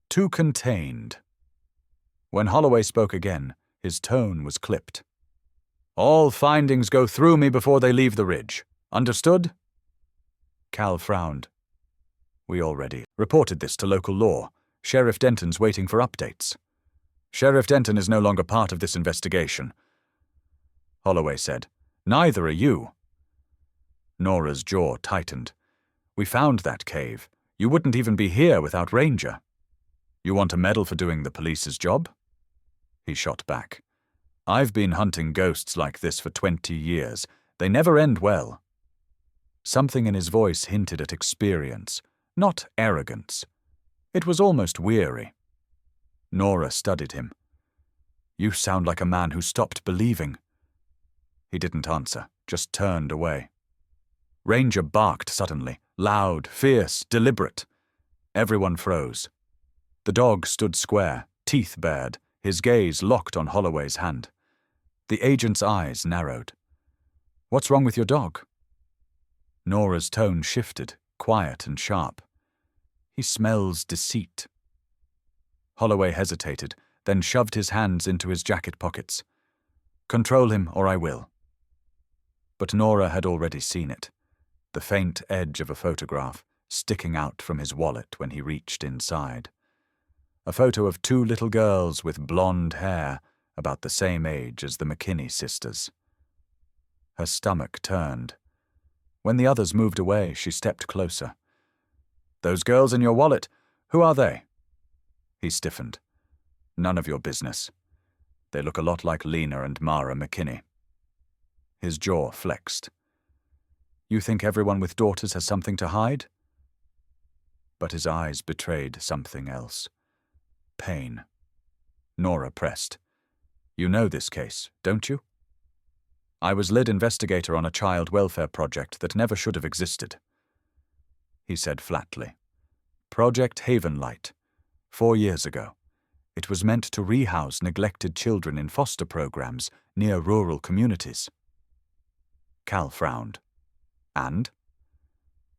too contained. When Holloway spoke again, his tone was clipped. "All findings go through me before they leave the ridge. Understood?" Cal frowned. "We already reported this to local law. Sheriff Denton's waiting for updates." "Sheriff Denton is no longer part of this investigation," Holloway said. "Neither are you." Nora's jaw tightened. "We found that cave. You wouldn't even be here without Ranger." "You want a medal for doing the police's job?" He shot back. "I've been hunting ghosts like this for 20 years. They never end well." Something in his voice hinted at experience, not arrogance. It was almost weary. Nora studied him. "You sound like a man who stopped believing." He didn't answer, just turned away. Ranger barked suddenly, loud, fierce, deliberate. Everyone froze. The dog stood square, teeth bared, his gaze locked on Holloway's hand. The agent's eyes narrowed. "What's wrong with your dog?" Nora's tone shifted, quiet and sharp. "He smells deceit." Holloway hesitated, then shoved his hands into his jacket pockets. "Control him, or I will." But Nora had already seen it, the faint edge of a photograph sticking out from his wallet when he reached inside. A photo of two little girls with blonde hair, about the same age as the McKinney sisters. Her stomach turned. When the others moved away, she stepped closer. "Those girls in your wallet, who are they?" He stiffened. "None of your business. They look a lot like Lena and Mara McKinney." His jaw flexed. "You think everyone with daughters has something to hide?" But his eyes betrayed something else. Pain. Nora pressed. "You know this case, don't you?" "I was lead investigator on a child welfare project that never should have existed," he said flatly. "Project Havenlight. 4 years ago. It was meant to rehouse neglected children in foster programs near rural communities." Cal frowned. "And?"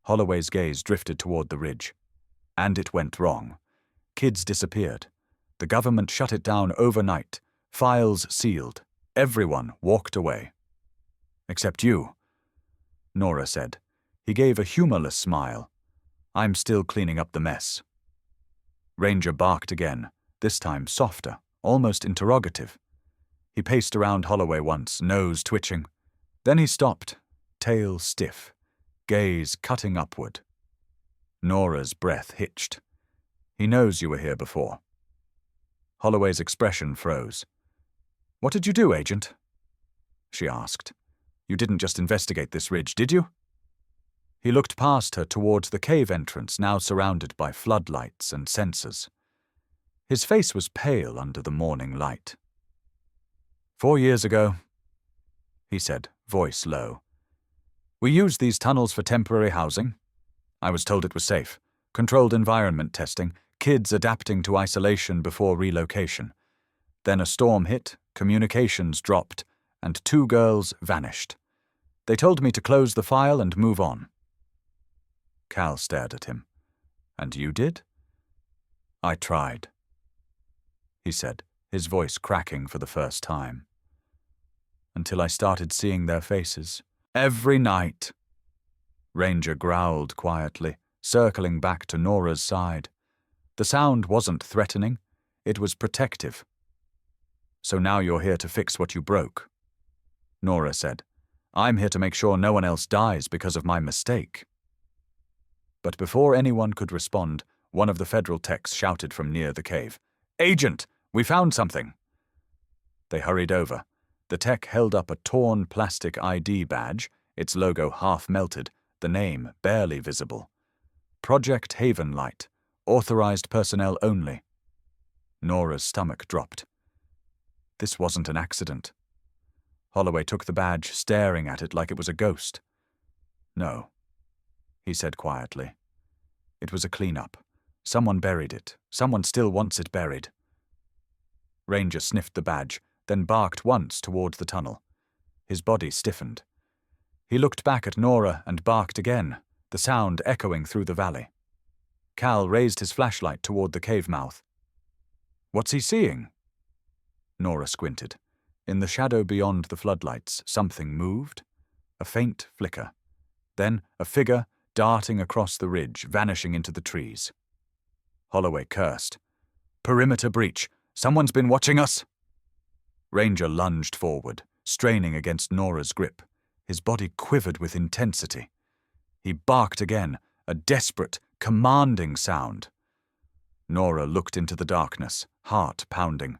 Holloway's gaze drifted toward the ridge. "And it went wrong. Kids disappeared. The government shut it down overnight. Files sealed. Everyone walked away. Except you," Nora said. He gave a humorless smile. "I'm still cleaning up the mess." Ranger barked again, this time softer, almost interrogative. He paced around Holloway once, nose twitching. Then he stopped, tail stiff, gaze cutting upward. Nora's breath hitched. "He knows you were here before." Holloway's expression froze. "What did you do, Agent?" she asked. "You didn't just investigate this ridge, did you?" He looked past her towards the cave entrance, now surrounded by floodlights and sensors. His face was pale under the morning light. 4 years ago," he said, voice low. "We used these tunnels for temporary housing. I was told it was safe. Controlled environment testing, kids adapting to isolation before relocation. Then a storm hit, communications dropped, and 2 girls vanished. They told me to close the file and move on." Cal stared at him. "And you did?" "I tried," he said, his voice cracking for the first time. "Until I started seeing their faces. Every night." Ranger growled quietly, circling back to Nora's side. The sound wasn't threatening, it was protective. "So now you're here to fix what you broke," Nora said. "I'm here to make sure no one else dies because of my mistake." But before anyone could respond, one of the federal techs shouted from near the cave, "Agent, we found something!" They hurried over. The tech held up a torn plastic ID badge, its logo half melted, the name barely visible. Project Havenlight, authorized personnel only. Nora's stomach dropped. This wasn't an accident. Holloway took the badge, staring at it like it was a ghost. "No," he said quietly. "It was a cleanup. Someone buried it. Someone still wants it buried." Ranger sniffed the badge, then barked once toward the tunnel. His body stiffened. He looked back at Nora and barked again, the sound echoing through the valley. Cal raised his flashlight toward the cave mouth. "What's he seeing?" Nora squinted. In the shadow beyond the floodlights, something moved. A faint flicker. Then a figure darting across the ridge, vanishing into the trees. Holloway cursed. "Perimeter breach. Someone's been watching us!" Ranger lunged forward, straining against Nora's grip. His body quivered with intensity. He barked again, a desperate, commanding sound. Nora looked into the darkness, heart pounding.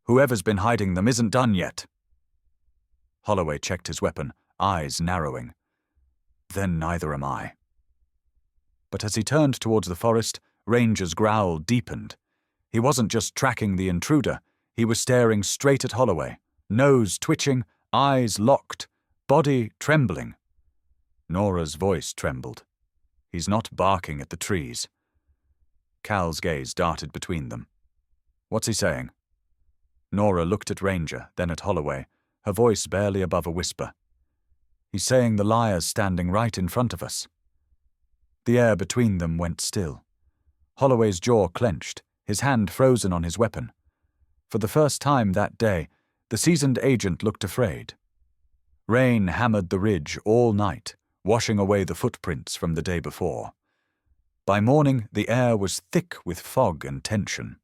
"Whoever's been hiding them isn't done yet." Holloway checked his weapon, eyes narrowing. "Then neither am I." But as he turned towards the forest, Ranger's growl deepened. He wasn't just tracking the intruder, he was staring straight at Holloway, nose twitching, eyes locked, body trembling. Nora's voice trembled. "He's not barking at the trees." Cal's gaze darted between them. "What's he saying?" Nora looked at Ranger, then at Holloway, her voice barely above a whisper. "He's saying the liar's standing right in front of us." The air between them went still. Holloway's jaw clenched, his hand frozen on his weapon. For the first time that day, the seasoned agent looked afraid. Rain hammered the ridge all night, washing away the footprints from the day before. By morning, the air was thick with fog and tension.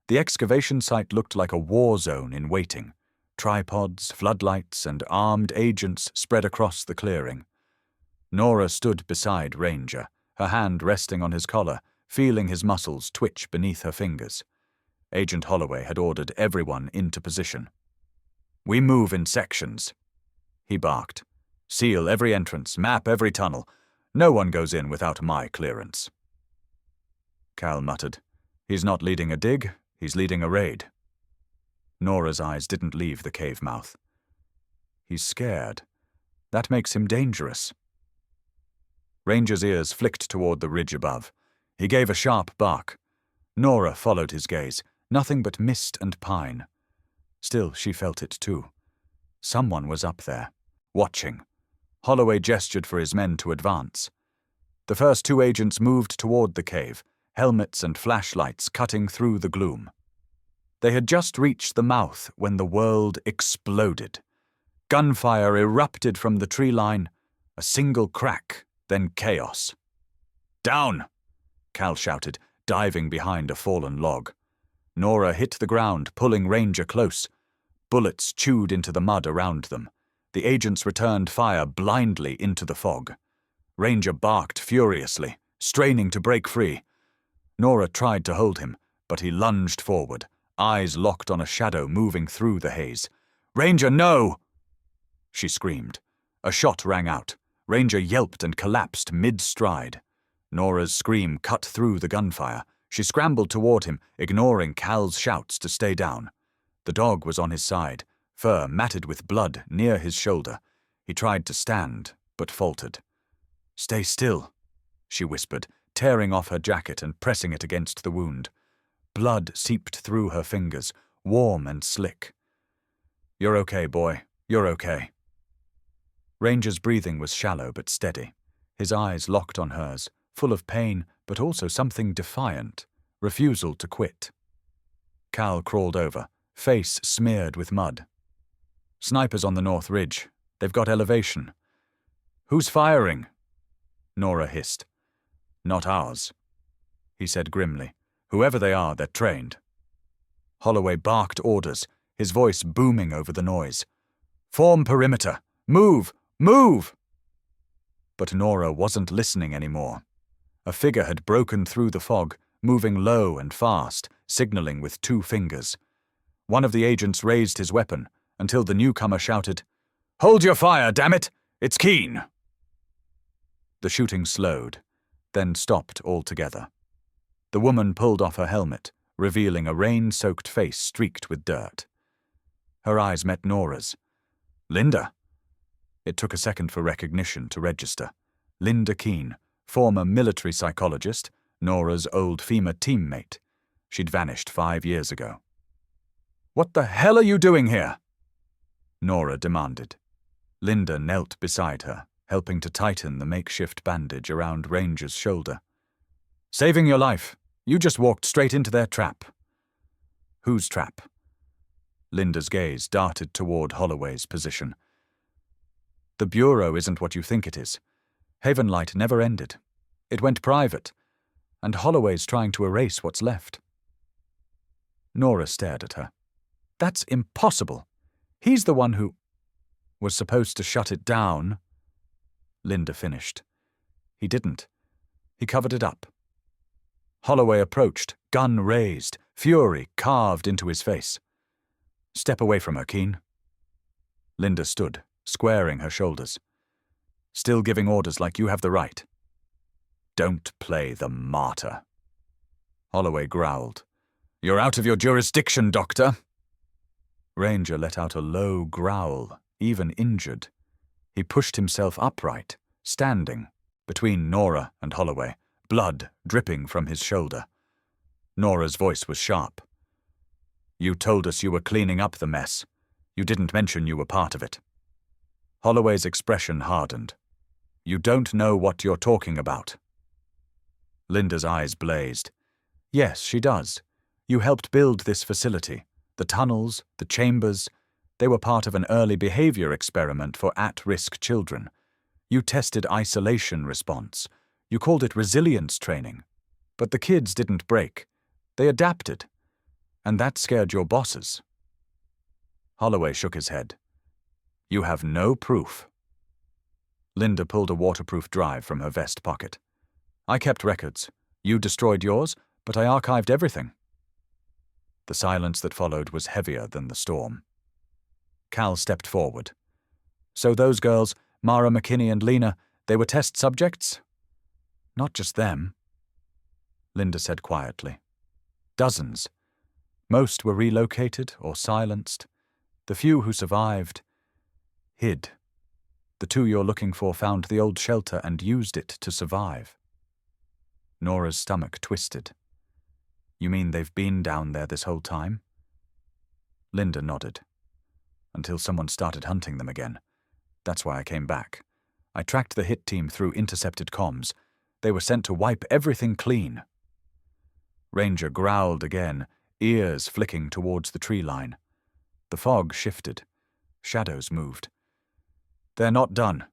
The excavation site looked like a war zone in waiting. Tripods, floodlights, and armed agents spread across the clearing. Nora stood beside Ranger, her hand resting on his collar, feeling his muscles twitch beneath her fingers. Agent Holloway had ordered everyone into position. "We move in sections," he barked. "Seal every entrance, map every tunnel. No one goes in without my clearance." Cal muttered, "He's not leading a dig, he's leading a raid." Nora's eyes didn't leave the cave mouth. "He's scared. That makes him dangerous." Ranger's ears flicked toward the ridge above. He gave a sharp bark. Nora followed his gaze, nothing but mist and pine. Still, she felt it too. Someone was up there, watching. Holloway gestured for his men to advance. The first two agents moved toward the cave, helmets and flashlights cutting through the gloom. They had just reached the mouth when the world exploded. Gunfire erupted from the tree line, a single crack, then chaos. "Down!" Cal shouted, diving behind a fallen log. Nora hit the ground, pulling Ranger close. Bullets chewed into the mud around them. The agents returned fire blindly into the fog. Ranger barked furiously, straining to break free. Nora tried to hold him, but he lunged forward, eyes locked on a shadow moving through the haze. "Ranger, no!" she screamed. A shot rang out. Ranger yelped and collapsed mid-stride. Nora's scream cut through the gunfire. She scrambled toward him, ignoring Cal's shouts to stay down. The dog was on his side, fur matted with blood near his shoulder. He tried to stand, but faltered. "Stay still," she whispered, tearing off her jacket and pressing it against the wound. Blood seeped through her fingers, warm and slick. "You're okay, boy. You're okay." Ranger's breathing was shallow but steady. His eyes locked on hers, full of pain but also something defiant, refusal to quit. Cal crawled over, face smeared with mud. "Snipers on the north ridge. They've got elevation." "Who's firing?" Nora hissed. "Not ours," he said grimly. "Whoever they are, they're trained." Holloway barked orders, his voice booming over the noise. "Form perimeter! Move! Move!" But Nora wasn't listening anymore. A figure had broken through the fog, moving low and fast, signaling with 2 fingers. One of the agents raised his weapon, until the newcomer shouted, "Hold your fire, damn it! It's Keen!" The shooting slowed, then stopped altogether. The woman pulled off her helmet, revealing a rain-soaked face streaked with dirt. Her eyes met Nora's. "Linda." It took a second for recognition to register. Linda Keen, former military psychologist, Nora's old FEMA teammate. She'd vanished 5 years ago. "What the hell are you doing here?" Nora demanded. Linda knelt beside her, helping to tighten the makeshift bandage around Ranger's shoulder. "Saving your life. You just walked straight into their trap." "Whose trap?" Linda's gaze darted toward Holloway's position. "The Bureau isn't what you think it is. Havenlight never ended. It went private, and Holloway's trying to erase what's left." Nora stared at her. "That's impossible. He's the one who was supposed to shut it down." Linda finished. "He didn't. He covered it up." Holloway approached, gun raised, fury carved into his face. "Step away from her, Keen." Linda stood, squaring her shoulders. "Still giving orders like you have the right." "Don't play the martyr." Holloway growled. "You're out of your jurisdiction, Doctor." Ranger let out a low growl, even injured. He pushed himself upright, standing, between Nora and Holloway, blood dripping from his shoulder. Nora's voice was sharp. "You told us you were cleaning up the mess. You didn't mention you were part of it." Holloway's expression hardened. "You don't know what you're talking about." Linda's eyes blazed. "Yes, she does. You helped build this facility. The tunnels, the chambers, they were part of an early behavior experiment for at-risk children. You tested isolation response. You called it resilience training. But the kids didn't break. They adapted. And that scared your bosses. Holloway shook his head. You have no proof. Linda pulled a waterproof drive from her vest pocket. I kept records. You destroyed yours, but I archived everything. The silence that followed was heavier than the storm. Cal stepped forward. So those girls, Mara McKinney and Lena, they were test subjects? Not just them. Linda said quietly. Dozens. Most were relocated or silenced. The few who survived hid. The two you're looking for found the old shelter and used it to survive. Nora's stomach twisted. You mean they've been down there this whole time? Linda nodded. Until someone started hunting them again. That's why I came back. I tracked the hit team through intercepted comms. They were sent to wipe everything clean. Ranger growled again, ears flicking towards the tree line. The fog shifted. Shadows moved. They're not done,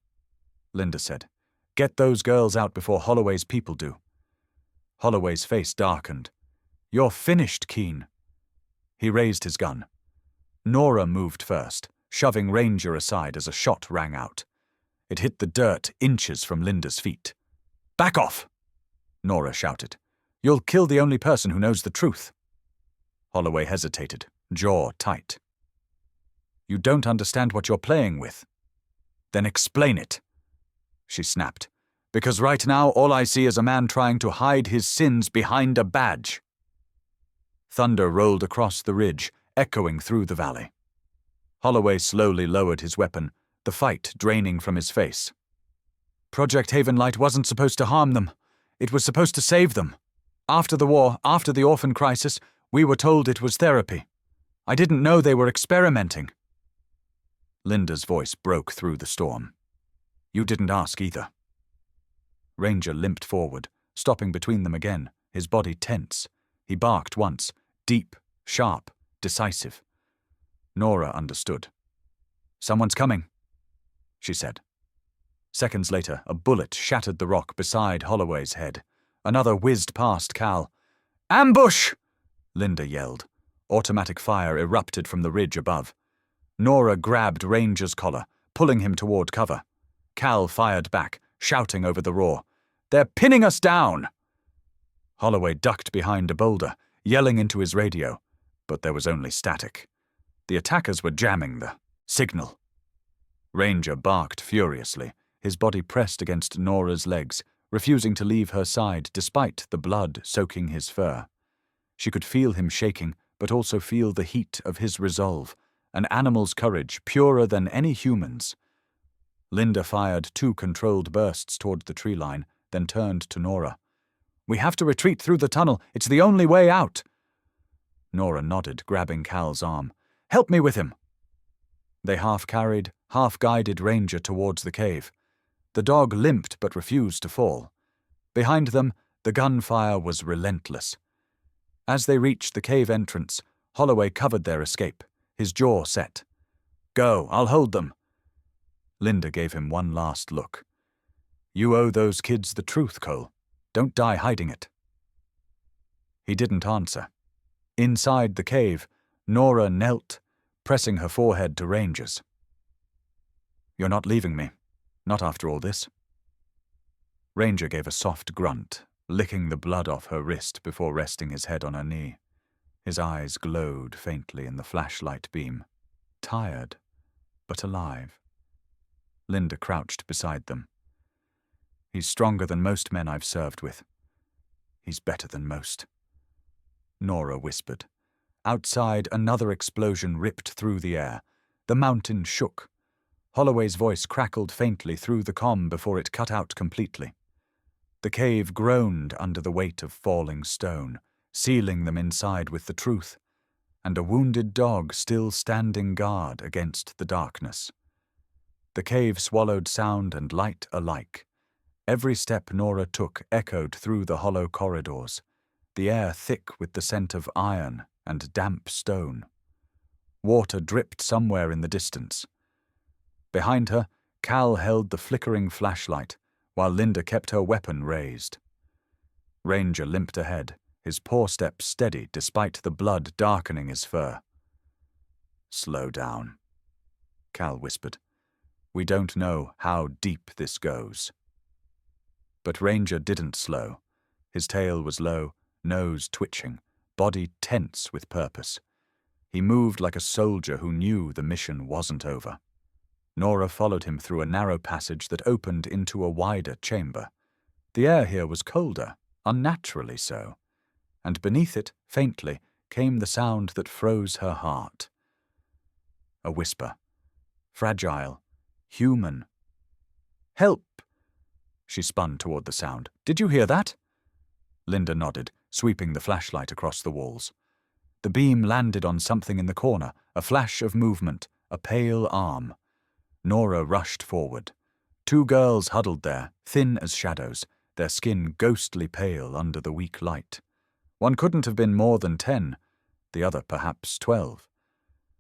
Linda said. Get those girls out before Holloway's people do. Holloway's face darkened. You're finished, Keen. He raised his gun. Nora moved first, shoving Ranger aside as a shot rang out. It hit the dirt inches from Linda's feet. Back off, Nora shouted. You'll kill the only person who knows the truth. Holloway hesitated, jaw tight. You don't understand what you're playing with. Then explain it, she snapped. Because right now all I see is a man trying to hide his sins behind a badge. Thunder rolled across the ridge, echoing through the valley. Holloway slowly lowered his weapon, the fight draining from his face. Project Havenlight wasn't supposed to harm them. It was supposed to save them. After the war, after the orphan crisis, we were told it was therapy. I didn't know they were experimenting. Linda's voice broke through the storm. You didn't ask either. Ranger limped forward, stopping between them again, his body tense. He barked once, deep, sharp, decisive. Nora understood. Someone's coming, she said. Seconds later, a bullet shattered the rock beside Holloway's head. Another whizzed past Cal. Ambush! Linda yelled. Automatic fire erupted from the ridge above. Nora grabbed Ranger's collar, pulling him toward cover. Cal fired back, shouting over the roar. They're pinning us down! Holloway ducked behind a boulder, yelling into his radio, but there was only static. The attackers were jamming the signal. Ranger barked furiously, his body pressed against Nora's legs, refusing to leave her side despite the blood soaking his fur. She could feel him shaking, but also feel the heat of his resolve, an animal's courage purer than any human's. Linda fired 2 controlled bursts toward the tree line, then turned to Nora. We have to retreat through the tunnel. It's the only way out. Nora nodded, grabbing Cal's arm. Help me with him. They half-carried, half-guided Ranger towards the cave. The dog limped but refused to fall. Behind them, the gunfire was relentless. As they reached the cave entrance, Holloway covered their escape, his jaw set. Go, I'll hold them. Linda gave him one last look. You owe those kids the truth, Cole. Don't die hiding it. He didn't answer. Inside the cave, Nora knelt, pressing her forehead to Ranger's. You're not leaving me, not after all this. Ranger gave a soft grunt, licking the blood off her wrist before resting his head on her knee. His eyes glowed faintly in the flashlight beam. Tired, but alive. Linda crouched beside them. He's stronger than most men I've served with. He's better than most. Nora whispered. Outside, another explosion ripped through the air. The mountain shook. Holloway's voice crackled faintly through the comm before it cut out completely. The cave groaned under the weight of falling stone, sealing them inside with the truth, and a wounded dog still standing guard against the darkness. The cave swallowed sound and light alike. Every step Nora took echoed through the hollow corridors. the air thick with the scent of iron and damp stone. Water dripped somewhere in the distance. Behind her, Cal held the flickering flashlight, while Linda kept her weapon raised. Ranger limped ahead, his paw steps steady despite the blood darkening his fur. "Slow down," Cal whispered. "We don't know how deep this goes." But Ranger didn't slow. His tail was low, nose twitching, body tense with purpose. He moved like a soldier who knew the mission wasn't over. Nora followed him through a narrow passage that opened into a wider chamber. The air here was colder, unnaturally so, and beneath it, faintly, came the sound that froze her heart. A whisper. Fragile. Human. "Help!" She spun toward the sound. "Did you hear that?" Linda nodded, sweeping the flashlight across the walls. The beam landed on something in the corner, a flash of movement, a pale arm. Nora rushed forward. Two girls huddled there, thin as shadows, their skin ghostly pale under the weak light. One couldn't have been more than 10, the other perhaps 12.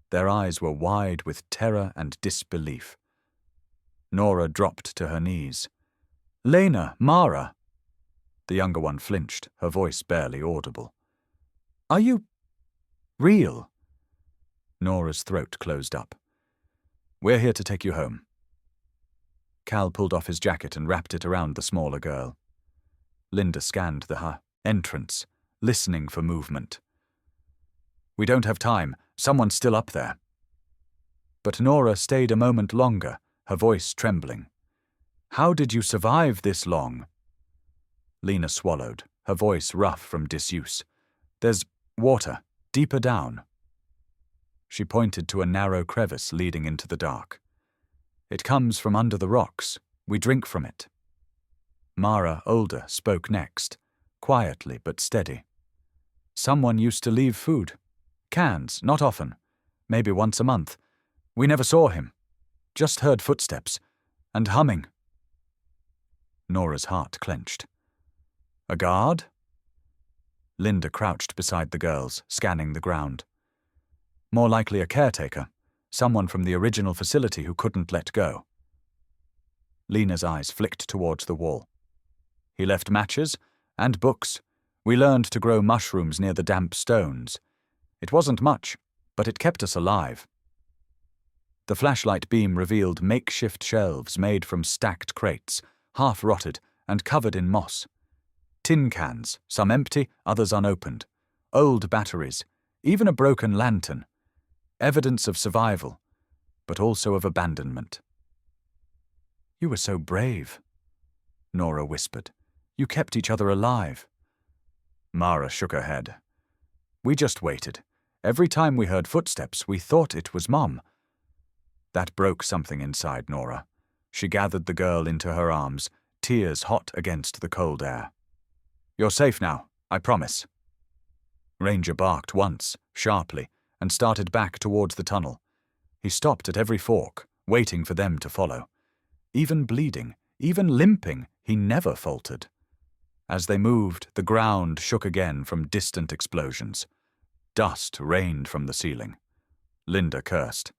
Their eyes were wide with terror and disbelief. Nora dropped to her knees. "Lena, Mara!" The younger one flinched, her voice barely audible. "Are you real?" Nora's throat closed up. "We're here to take you home." Cal pulled off his jacket and wrapped it around the smaller girl. Linda scanned the entrance, listening for movement. "We don't have time. Someone's still up there." But Nora stayed a moment longer, her voice trembling. "How did you survive this long?" Lena swallowed, her voice rough from disuse. "There's water, deeper down." She pointed to a narrow crevice leading into the dark. "It comes from under the rocks. We drink from it." Mara, older, spoke next, quietly but steady. "Someone used to leave food. Cans, not often. Maybe once a month. We never saw him. Just heard footsteps. And humming." Nora's heart clenched. "A guard?" Linda crouched beside the girls, scanning the ground. "More likely a caretaker. Someone from the original facility who couldn't let go." Lena's eyes flicked towards the wall. "He left matches and books. We learned to grow mushrooms near the damp stones. It wasn't much, but it kept us alive." The flashlight beam revealed makeshift shelves made from stacked crates, half-rotted and covered in moss. Tin cans, some empty, others unopened. Old batteries, even a broken lantern. Evidence of survival, but also of abandonment. "You were so brave," Nora whispered. "You kept each other alive." Mara shook her head. "We just waited. Every time we heard footsteps, we thought it was Mom." That broke something inside Nora. She gathered the girl into her arms, tears hot against the cold air. "You're safe now, I promise." Ranger barked once, sharply, and started back towards the tunnel. He stopped at every fork, waiting for them to follow. Even bleeding, even limping, he never faltered. As they moved, the ground shook again from distant explosions. Dust rained from the ceiling. Linda cursed.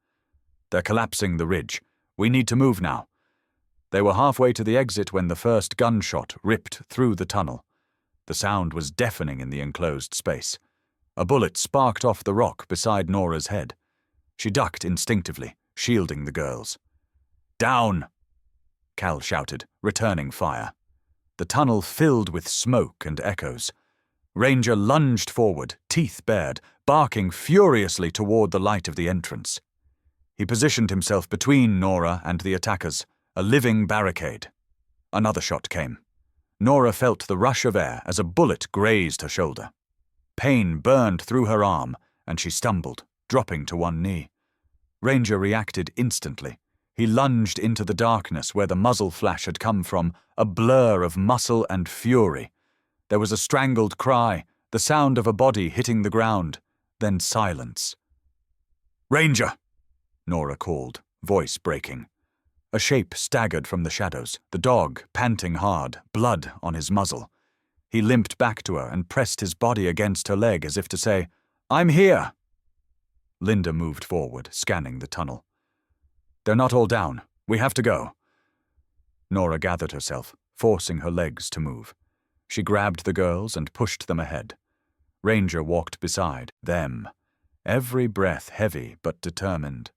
"They're collapsing the ridge. We need to move now." They were halfway to the exit when the first gunshot ripped through the tunnel. The sound was deafening in the enclosed space. A bullet sparked off the rock beside Nora's head. She ducked instinctively, shielding the girls. "Down!" Cal shouted, returning fire. The tunnel filled with smoke and echoes. Ranger lunged forward, teeth bared, barking furiously toward the light of the entrance. He positioned himself between Nora and the attackers, a living barricade. Another shot came. Nora felt the rush of air as a bullet grazed her shoulder. Pain burned through her arm, and she stumbled, dropping to one knee. Ranger reacted instantly. He lunged into the darkness where the muzzle flash had come from, a blur of muscle and fury. There was a strangled cry, the sound of a body hitting the ground, then silence. "Ranger!" Nora called, voice breaking. A shape staggered from the shadows, the dog panting hard, blood on his muzzle. He limped back to her and pressed his body against her leg as if to say, "I'm here." Linda moved forward, scanning the tunnel. "They're not all down. We have to go." Nora gathered herself, forcing her legs to move. She grabbed the girls and pushed them ahead. Ranger walked beside them, every breath heavy but determined.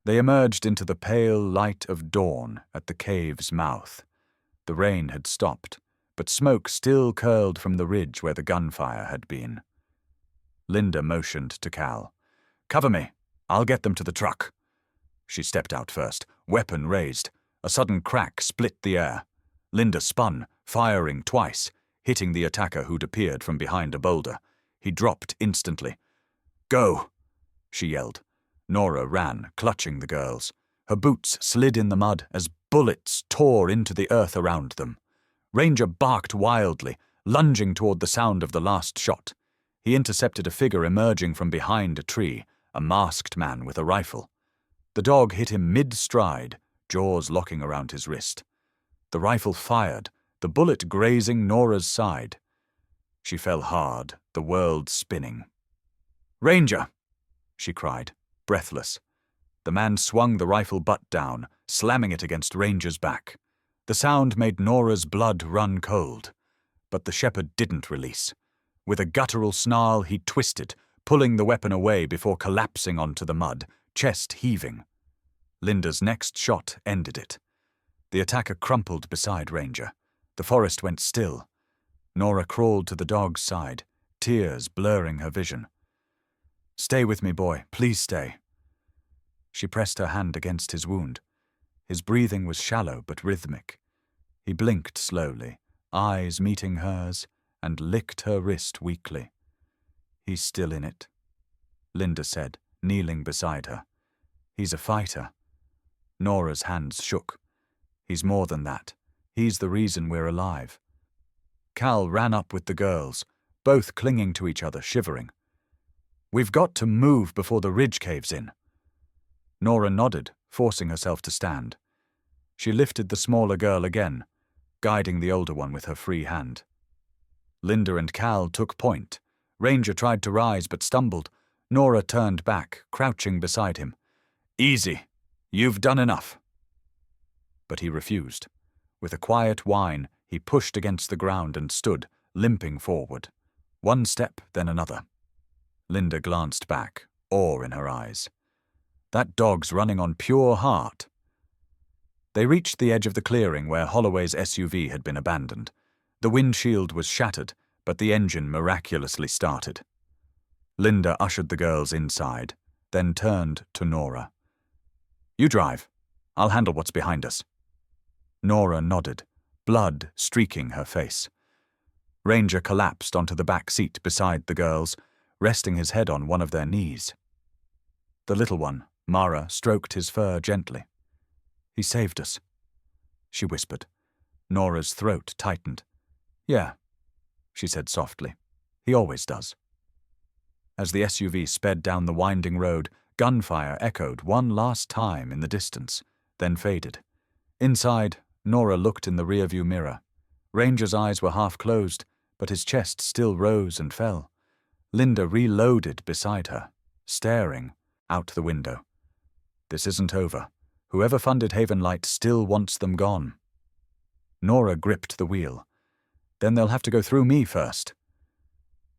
They emerged into the pale light of dawn at the cave's mouth. The rain had stopped, but smoke still curled from the ridge where the gunfire had been. Linda motioned to Cal. "Cover me. I'll get them to the truck." She stepped out first, weapon raised. A sudden crack split the air. Linda spun, firing twice, hitting the attacker who'd appeared from behind a boulder. He dropped instantly. "Go!" she yelled. Nora ran, clutching the girls. Her boots slid in the mud as bullets tore into the earth around them. Ranger barked wildly, lunging toward the sound of the last shot. He intercepted a figure emerging from behind a tree, a masked man with a rifle. The dog hit him mid-stride, jaws locking around his wrist. The rifle fired, the bullet grazing Nora's side. She fell hard, the world spinning. "Ranger!" she cried, breathless. The man swung the rifle butt down, slamming it against Ranger's back. The sound made Nora's blood run cold. But the shepherd didn't release. With a guttural snarl, he twisted, pulling the weapon away before collapsing onto the mud, chest heaving. Linda's next shot ended it. The attacker crumpled beside Ranger. The forest went still. Nora crawled to the dog's side, tears blurring her vision. "Stay with me, boy. Please stay." She pressed her hand against his wound. His breathing was shallow but rhythmic. He blinked slowly, eyes meeting hers, and licked her wrist weakly. "He's still in it," Linda said, kneeling beside her. "He's a fighter." Nora's hands shook. "He's more than that. He's the reason we're alive." Cal ran up with the girls, both clinging to each other, shivering. "We've got to move before the ridge caves in." Nora nodded, forcing herself to stand. She lifted the smaller girl again, guiding the older one with her free hand. Linda and Cal took point. Ranger tried to rise but stumbled. Nora turned back, crouching beside him. "Easy. You've done enough." But he refused. With a quiet whine, he pushed against the ground and stood, limping forward. One step, then another. Linda glanced back, awe in her eyes. "That dog's running on pure heart." They reached the edge of the clearing where Holloway's SUV had been abandoned. The windshield was shattered, but the engine miraculously started. Linda ushered the girls inside, then turned to Nora. "You drive. I'll handle what's behind us." Nora nodded, blood streaking her face. Ranger collapsed onto the back seat beside the girls, resting his head on one of their knees. The little one, Mara, stroked his fur gently. "He saved us," she whispered. Nora's throat tightened. "Yeah," she said softly. "He always does." As the SUV sped down the winding road, gunfire echoed one last time in the distance, then faded. Inside, Nora looked in the rearview mirror. Ranger's eyes were half closed, but his chest still rose and fell. Linda reloaded beside her, staring out the window. This isn't over. Whoever funded Haven Light still wants them gone. Nora gripped the wheel. "Then they'll have to go through me first."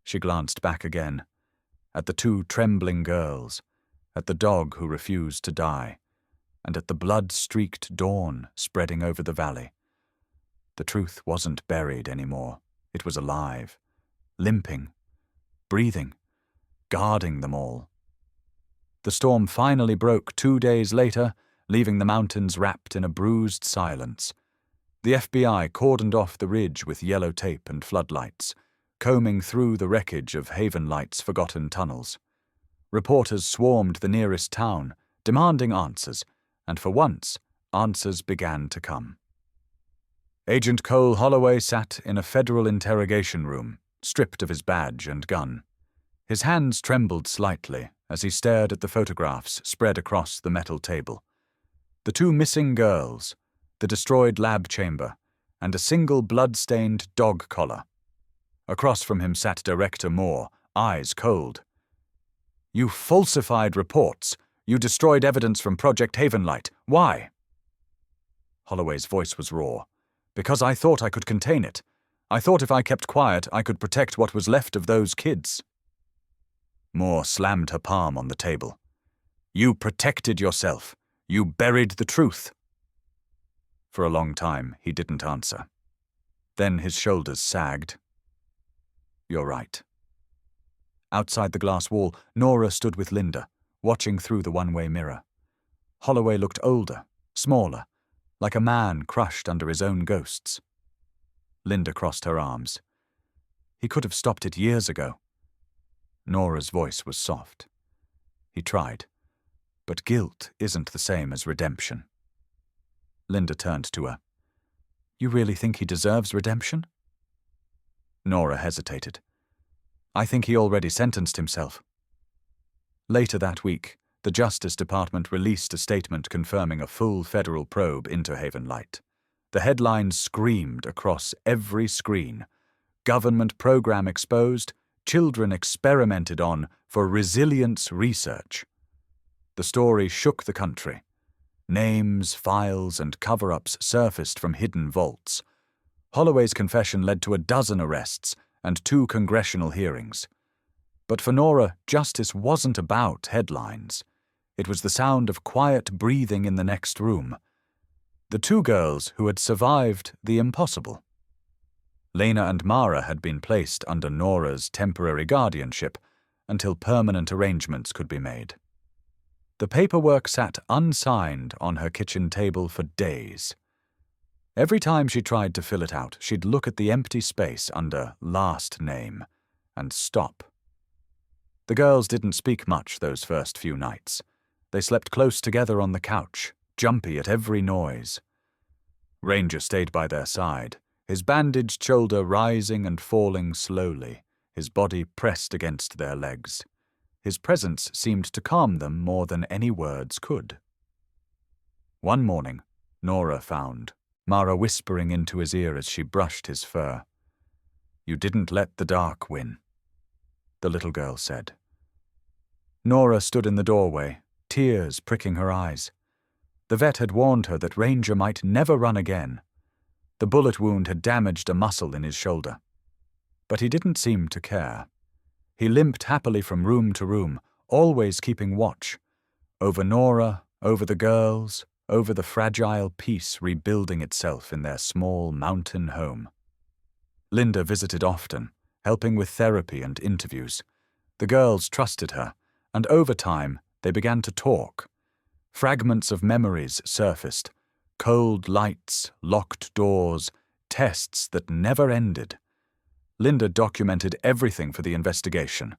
She glanced back again, at the two trembling girls, at the dog who refused to die, and at the blood-streaked dawn spreading over the valley. The truth wasn't buried anymore. It was alive, limping, breathing, guarding them all. The storm finally broke 2 days later, leaving the mountains wrapped in a bruised silence. The FBI cordoned off the ridge with yellow tape and floodlights, combing through the wreckage of Haven Light's forgotten tunnels. Reporters swarmed the nearest town, demanding answers, and for once, answers began to come. Agent Cole Holloway sat in a federal interrogation room, stripped of his badge and gun. His hands trembled slightly as he stared at the photographs spread across the metal table. The 2 missing girls, the destroyed lab chamber, and a single blood-stained dog collar. Across from him sat Director Moore, eyes cold. "You falsified reports. You destroyed evidence from Project Havenlight. Why?" Holloway's voice was raw. "Because I thought I could contain it. I thought if I kept quiet, I could protect what was left of those kids." Moore slammed her palm on the table. "You protected yourself. You buried the truth." For a long time, he didn't answer. Then his shoulders sagged. "You're right." Outside the glass wall, Nora stood with Linda, watching through the one-way mirror. Holloway looked older, smaller, like a man crushed under his own ghosts. Linda crossed her arms. "He could have stopped it years ago." Nora's voice was soft. "He tried. But guilt isn't the same as redemption." Linda turned to her. "You really think he deserves redemption?" Nora hesitated. "I think he already sentenced himself." Later that week, the Justice Department released a statement confirming a full federal probe into Havenlight. The headlines screamed across every screen. "Government program exposed, children experimented on for resilience research." The story shook the country. Names, files, and cover-ups surfaced from hidden vaults. Holloway's confession led to a dozen arrests and 2 congressional hearings. But for Nora, justice wasn't about headlines. It was the sound of quiet breathing in the next room. The 2 girls who had survived the impossible. Lena and Mara had been placed under Nora's temporary guardianship until permanent arrangements could be made. The paperwork sat unsigned on her kitchen table for days. Every time she tried to fill it out, she'd look at the empty space under last name and stop. The girls didn't speak much those first few nights. They slept close together on the couch, jumpy at every noise. Ranger stayed by their side, his bandaged shoulder rising and falling slowly, his body pressed against their legs. His presence seemed to calm them more than any words could. One morning, Nora found Mara whispering into his ear as she brushed his fur. "You didn't let the dark win," the little girl said. Nora stood in the doorway, tears pricking her eyes. The vet had warned her that Ranger might never run again. The bullet wound had damaged a muscle in his shoulder. But he didn't seem to care. He limped happily from room to room, always keeping watch. Over Nora, over the girls, over the fragile peace rebuilding itself in their small mountain home. Linda visited often, helping with therapy and interviews. The girls trusted her, and over time they began to talk. Fragments of memories surfaced. Cold lights, locked doors, tests that never ended. Linda documented everything for the investigation.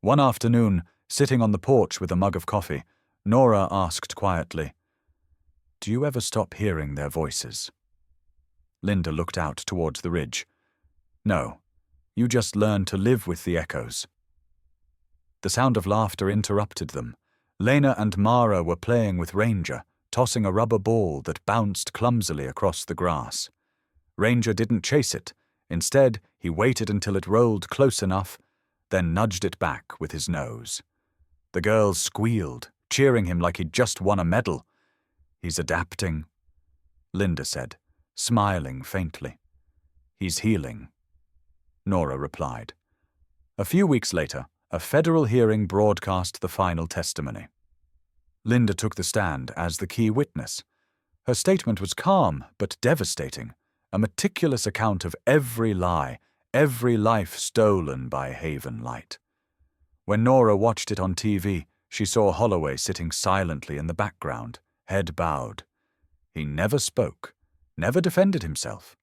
One afternoon, sitting on the porch with a mug of coffee, Nora asked quietly, "Do you ever stop hearing their voices?" Linda looked out towards the ridge. "No, you just learn to live with the echoes." The sound of laughter interrupted them. Lena and Mara were playing with Ranger, tossing a rubber ball that bounced clumsily across the grass. Ranger didn't chase it. Instead, he waited until it rolled close enough, then nudged it back with his nose. The girls squealed, cheering him like he'd just won a medal. "He's adapting," Linda said, smiling faintly. "He's healing," Nora replied. A few weeks later, a federal hearing broadcast the final testimony. Linda took the stand as the key witness. Her statement was calm but devastating, a meticulous account of every lie, every life stolen by Havenlight. When Nora watched it on TV, she saw Holloway sitting silently in the background, head bowed. He never spoke, never defended himself.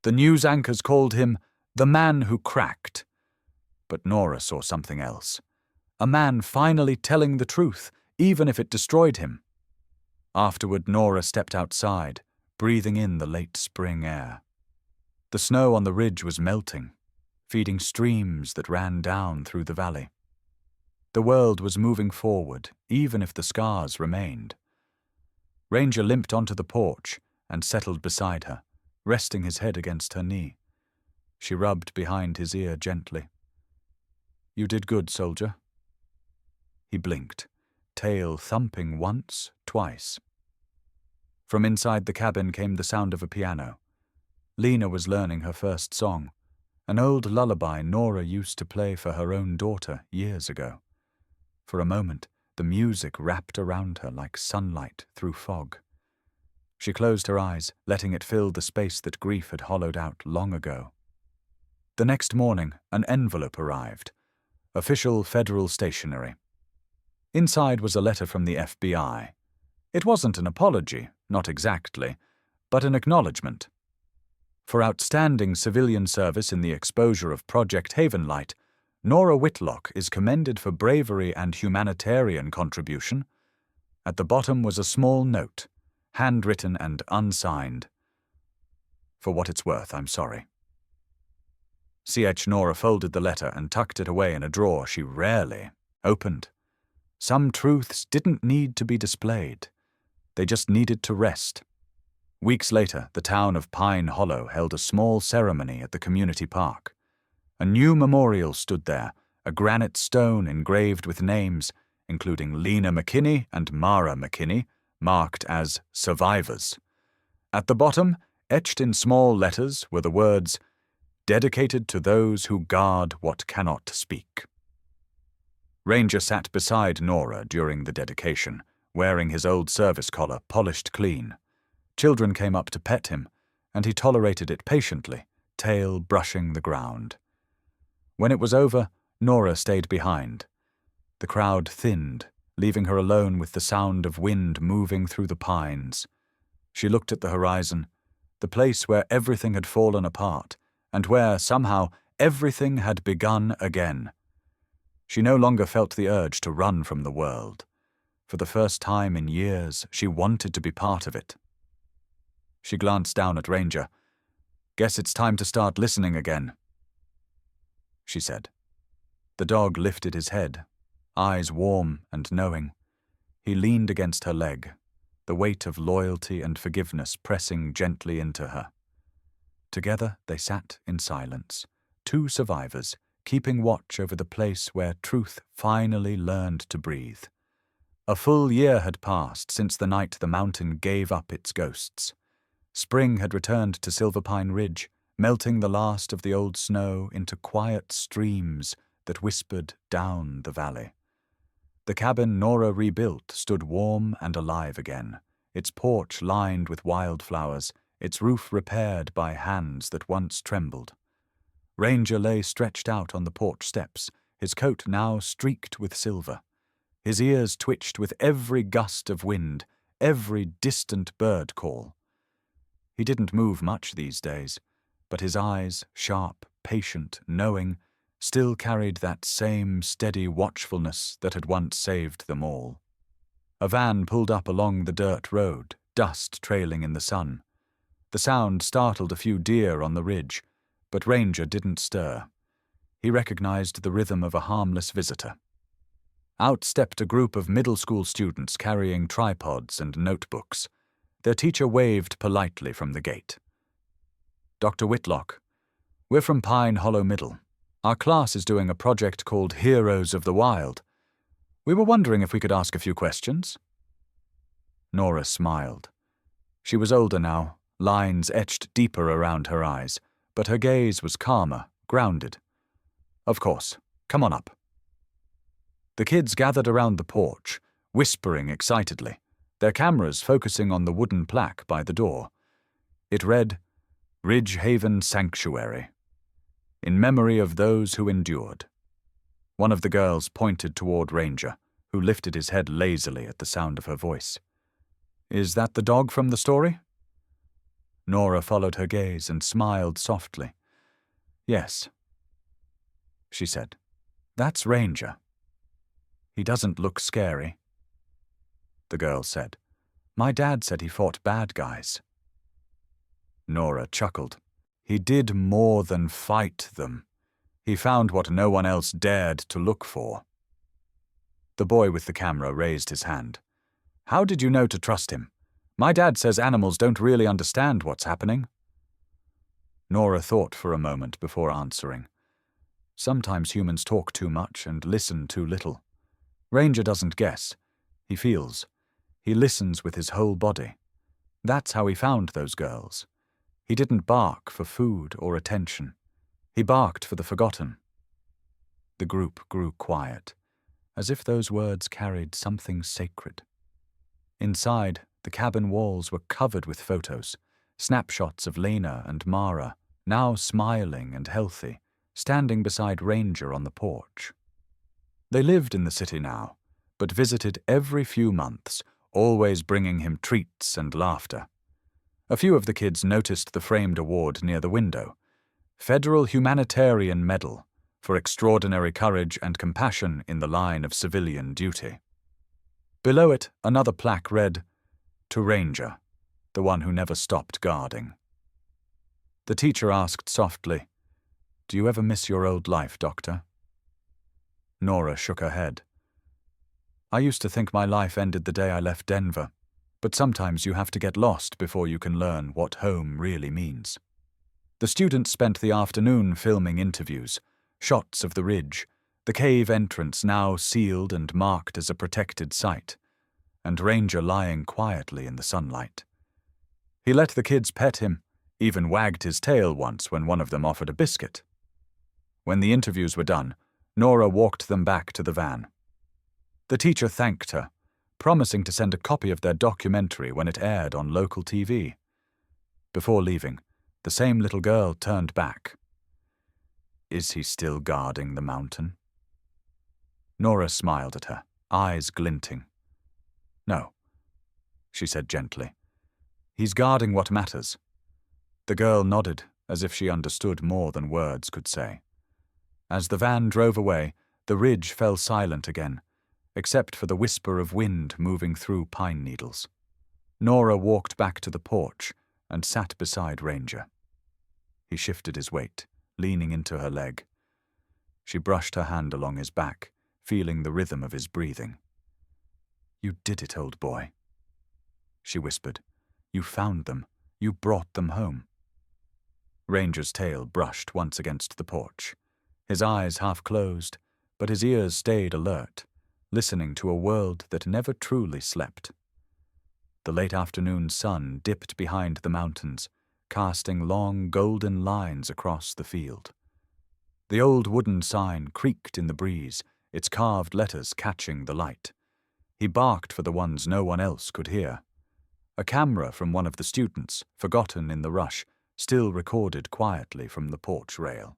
The news anchors called him the man who cracked. But Nora saw something else. A man finally telling the truth, even if it destroyed him. Afterward, Nora stepped outside, breathing in the late spring air. The snow on the ridge was melting, feeding streams that ran down through the valley. The world was moving forward, even if the scars remained. Ranger limped onto the porch and settled beside her, resting his head against her knee. She rubbed behind his ear gently. "You did good, soldier." He blinked, tail thumping once, twice. From inside the cabin came the sound of a piano. Lena was learning her first song, an old lullaby Nora used to play for her own daughter years ago. For a moment, the music wrapped around her like sunlight through fog. She closed her eyes, letting it fill the space that grief had hollowed out long ago. The next morning, an envelope arrived. Official federal stationery. Inside was a letter from the FBI. It wasn't an apology, not exactly, but an acknowledgement. For outstanding civilian service in the exposure of Project Havenlight, Nora Whitlock is commended for bravery and humanitarian contribution. At the bottom was a small note, handwritten and unsigned. "For what it's worth, I'm sorry." Nora folded the letter and tucked it away in a drawer she rarely opened. Some truths didn't need to be displayed. They just needed to rest. Weeks later, the town of Pine Hollow held a small ceremony at the community park. A new memorial stood there, a granite stone engraved with names, including Lena McKinney and Mara McKinney, marked as survivors. At the bottom, etched in small letters, were the words, "Dedicated to those who guard what cannot speak." Ranger sat beside Nora during the dedication, wearing his old service collar polished clean. Children came up to pet him, and he tolerated it patiently, tail brushing the ground. When it was over, Nora stayed behind. The crowd thinned, leaving her alone with the sound of wind moving through the pines. She looked at the horizon, the place where everything had fallen apart, and where, somehow, everything had begun again. She no longer felt the urge to run from the world. For the first time in years, she wanted to be part of it. She glanced down at Ranger. "Guess it's time to start listening again," she said. The dog lifted his head, eyes warm and knowing. He leaned against her leg, the weight of loyalty and forgiveness pressing gently into her. Together they sat in silence, two survivors, keeping watch over the place where truth finally learned to breathe. A full year had passed since the night the mountain gave up its ghosts. Spring had returned to Silverpine Ridge, melting the last of the old snow into quiet streams that whispered down the valley. The cabin Nora rebuilt stood warm and alive again, its porch lined with wildflowers, its roof repaired by hands that once trembled. Ranger lay stretched out on the porch steps, his coat now streaked with silver. His ears twitched with every gust of wind, every distant bird call. He didn't move much these days, but his eyes, sharp, patient, knowing, still carried that same steady watchfulness that had once saved them all. A van pulled up along the dirt road, dust trailing in the sun. The sound startled a few deer on the ridge, but Ranger didn't stir. He recognized the rhythm of a harmless visitor. Out stepped a group of middle school students carrying tripods and notebooks. Their teacher waved politely from the gate. "Dr. Whitlock, we're from Pine Hollow Middle. Our class is doing a project called Heroes of the Wild. We were wondering if we could ask a few questions." Nora smiled. She was older now, lines etched deeper around her eyes, but her gaze was calmer, grounded. "Of course. Come on up." The kids gathered around the porch, whispering excitedly, their cameras focusing on the wooden plaque by the door. It read, "Ridge Haven Sanctuary. In memory of those who endured." One of the girls pointed toward Ranger, who lifted his head lazily at the sound of her voice. "Is that the dog from the story?" Nora followed her gaze and smiled softly. "Yes," she said. "That's Ranger. He doesn't look scary." The girl said, "My dad said he fought bad guys." Nora chuckled. "He did more than fight them. He found what no one else dared to look for." The boy with the camera raised his hand. "How did you know to trust him? My dad says animals don't really understand what's happening." Nora thought for a moment before answering. Sometimes humans talk too much and listen too little. Ranger doesn't guess. He feels. He listens with his whole body. That's how he found those girls. He didn't bark for food or attention. He barked for the forgotten. The group grew quiet, as if those words carried something sacred. Inside, the cabin walls were covered with photos, snapshots of Lena and Mara, now smiling and healthy, standing beside Ranger on the porch. They lived in the city now, but visited every few months, always bringing him treats and laughter. A few of the kids noticed the framed award near the window, Federal Humanitarian Medal for extraordinary courage and compassion in the line of civilian duty. Below it, another plaque read, "To Ranger, the one who never stopped guarding." The teacher asked softly, "Do you ever miss your old life, Doctor?" Nora shook her head. "I used to think my life ended the day I left Denver, but sometimes you have to get lost before you can learn what home really means." The students spent the afternoon filming interviews, shots of the ridge, the cave entrance now sealed and marked as a protected site, and Ranger lying quietly in the sunlight. He let the kids pet him, even wagged his tail once when one of them offered a biscuit. When the interviews were done, Nora walked them back to the van. The teacher thanked her, promising to send a copy of their documentary when it aired on local TV. Before leaving, the same little girl turned back. "Is he still guarding the mountain?" Nora smiled at her, eyes glinting. "No," she said gently. "He's guarding what matters." The girl nodded, as if she understood more than words could say. As the van drove away, the ridge fell silent again, except for the whisper of wind moving through pine needles. Nora walked back to the porch and sat beside Ranger. He shifted his weight, leaning into her leg. She brushed her hand along his back, feeling the rhythm of his breathing. "You did it, old boy," she whispered. "You found them. You brought them home." Ranger's tail brushed once against the porch. His eyes half closed, but his ears stayed alert, listening to a world that never truly slept. The late afternoon sun dipped behind the mountains, casting long golden lines across the field. The old wooden sign creaked in the breeze, its carved letters catching the light. He barked for the ones no one else could hear. A camera from one of the students, forgotten in the rush, still recorded quietly from the porch rail.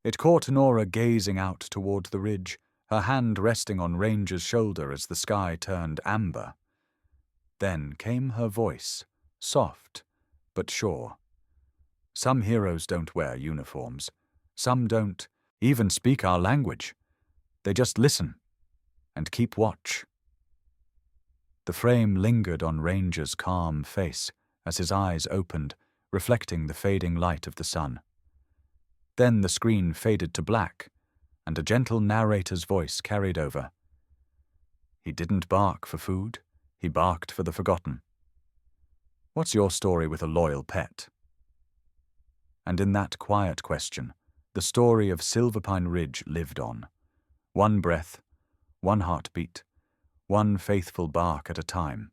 It caught Nora gazing out toward the ridge, her hand resting on Ranger's shoulder as the sky turned amber. Then came her voice, soft but sure. "Some heroes don't wear uniforms. Some don't even speak our language. They just listen and keep watch." The frame lingered on Ranger's calm face as his eyes opened, reflecting the fading light of the sun. Then the screen faded to black, and a gentle narrator's voice carried over. "He didn't bark for food. He barked for the forgotten. What's your story with a loyal pet?" And in that quiet question, the story of Silverpine Ridge lived on. One breath, one heartbeat, one faithful bark at a time.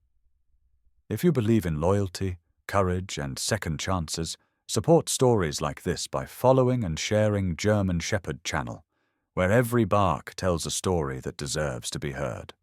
If you believe in loyalty, courage, and second chances, support stories like this by following and sharing German Shepherd Channel, where every bark tells a story that deserves to be heard.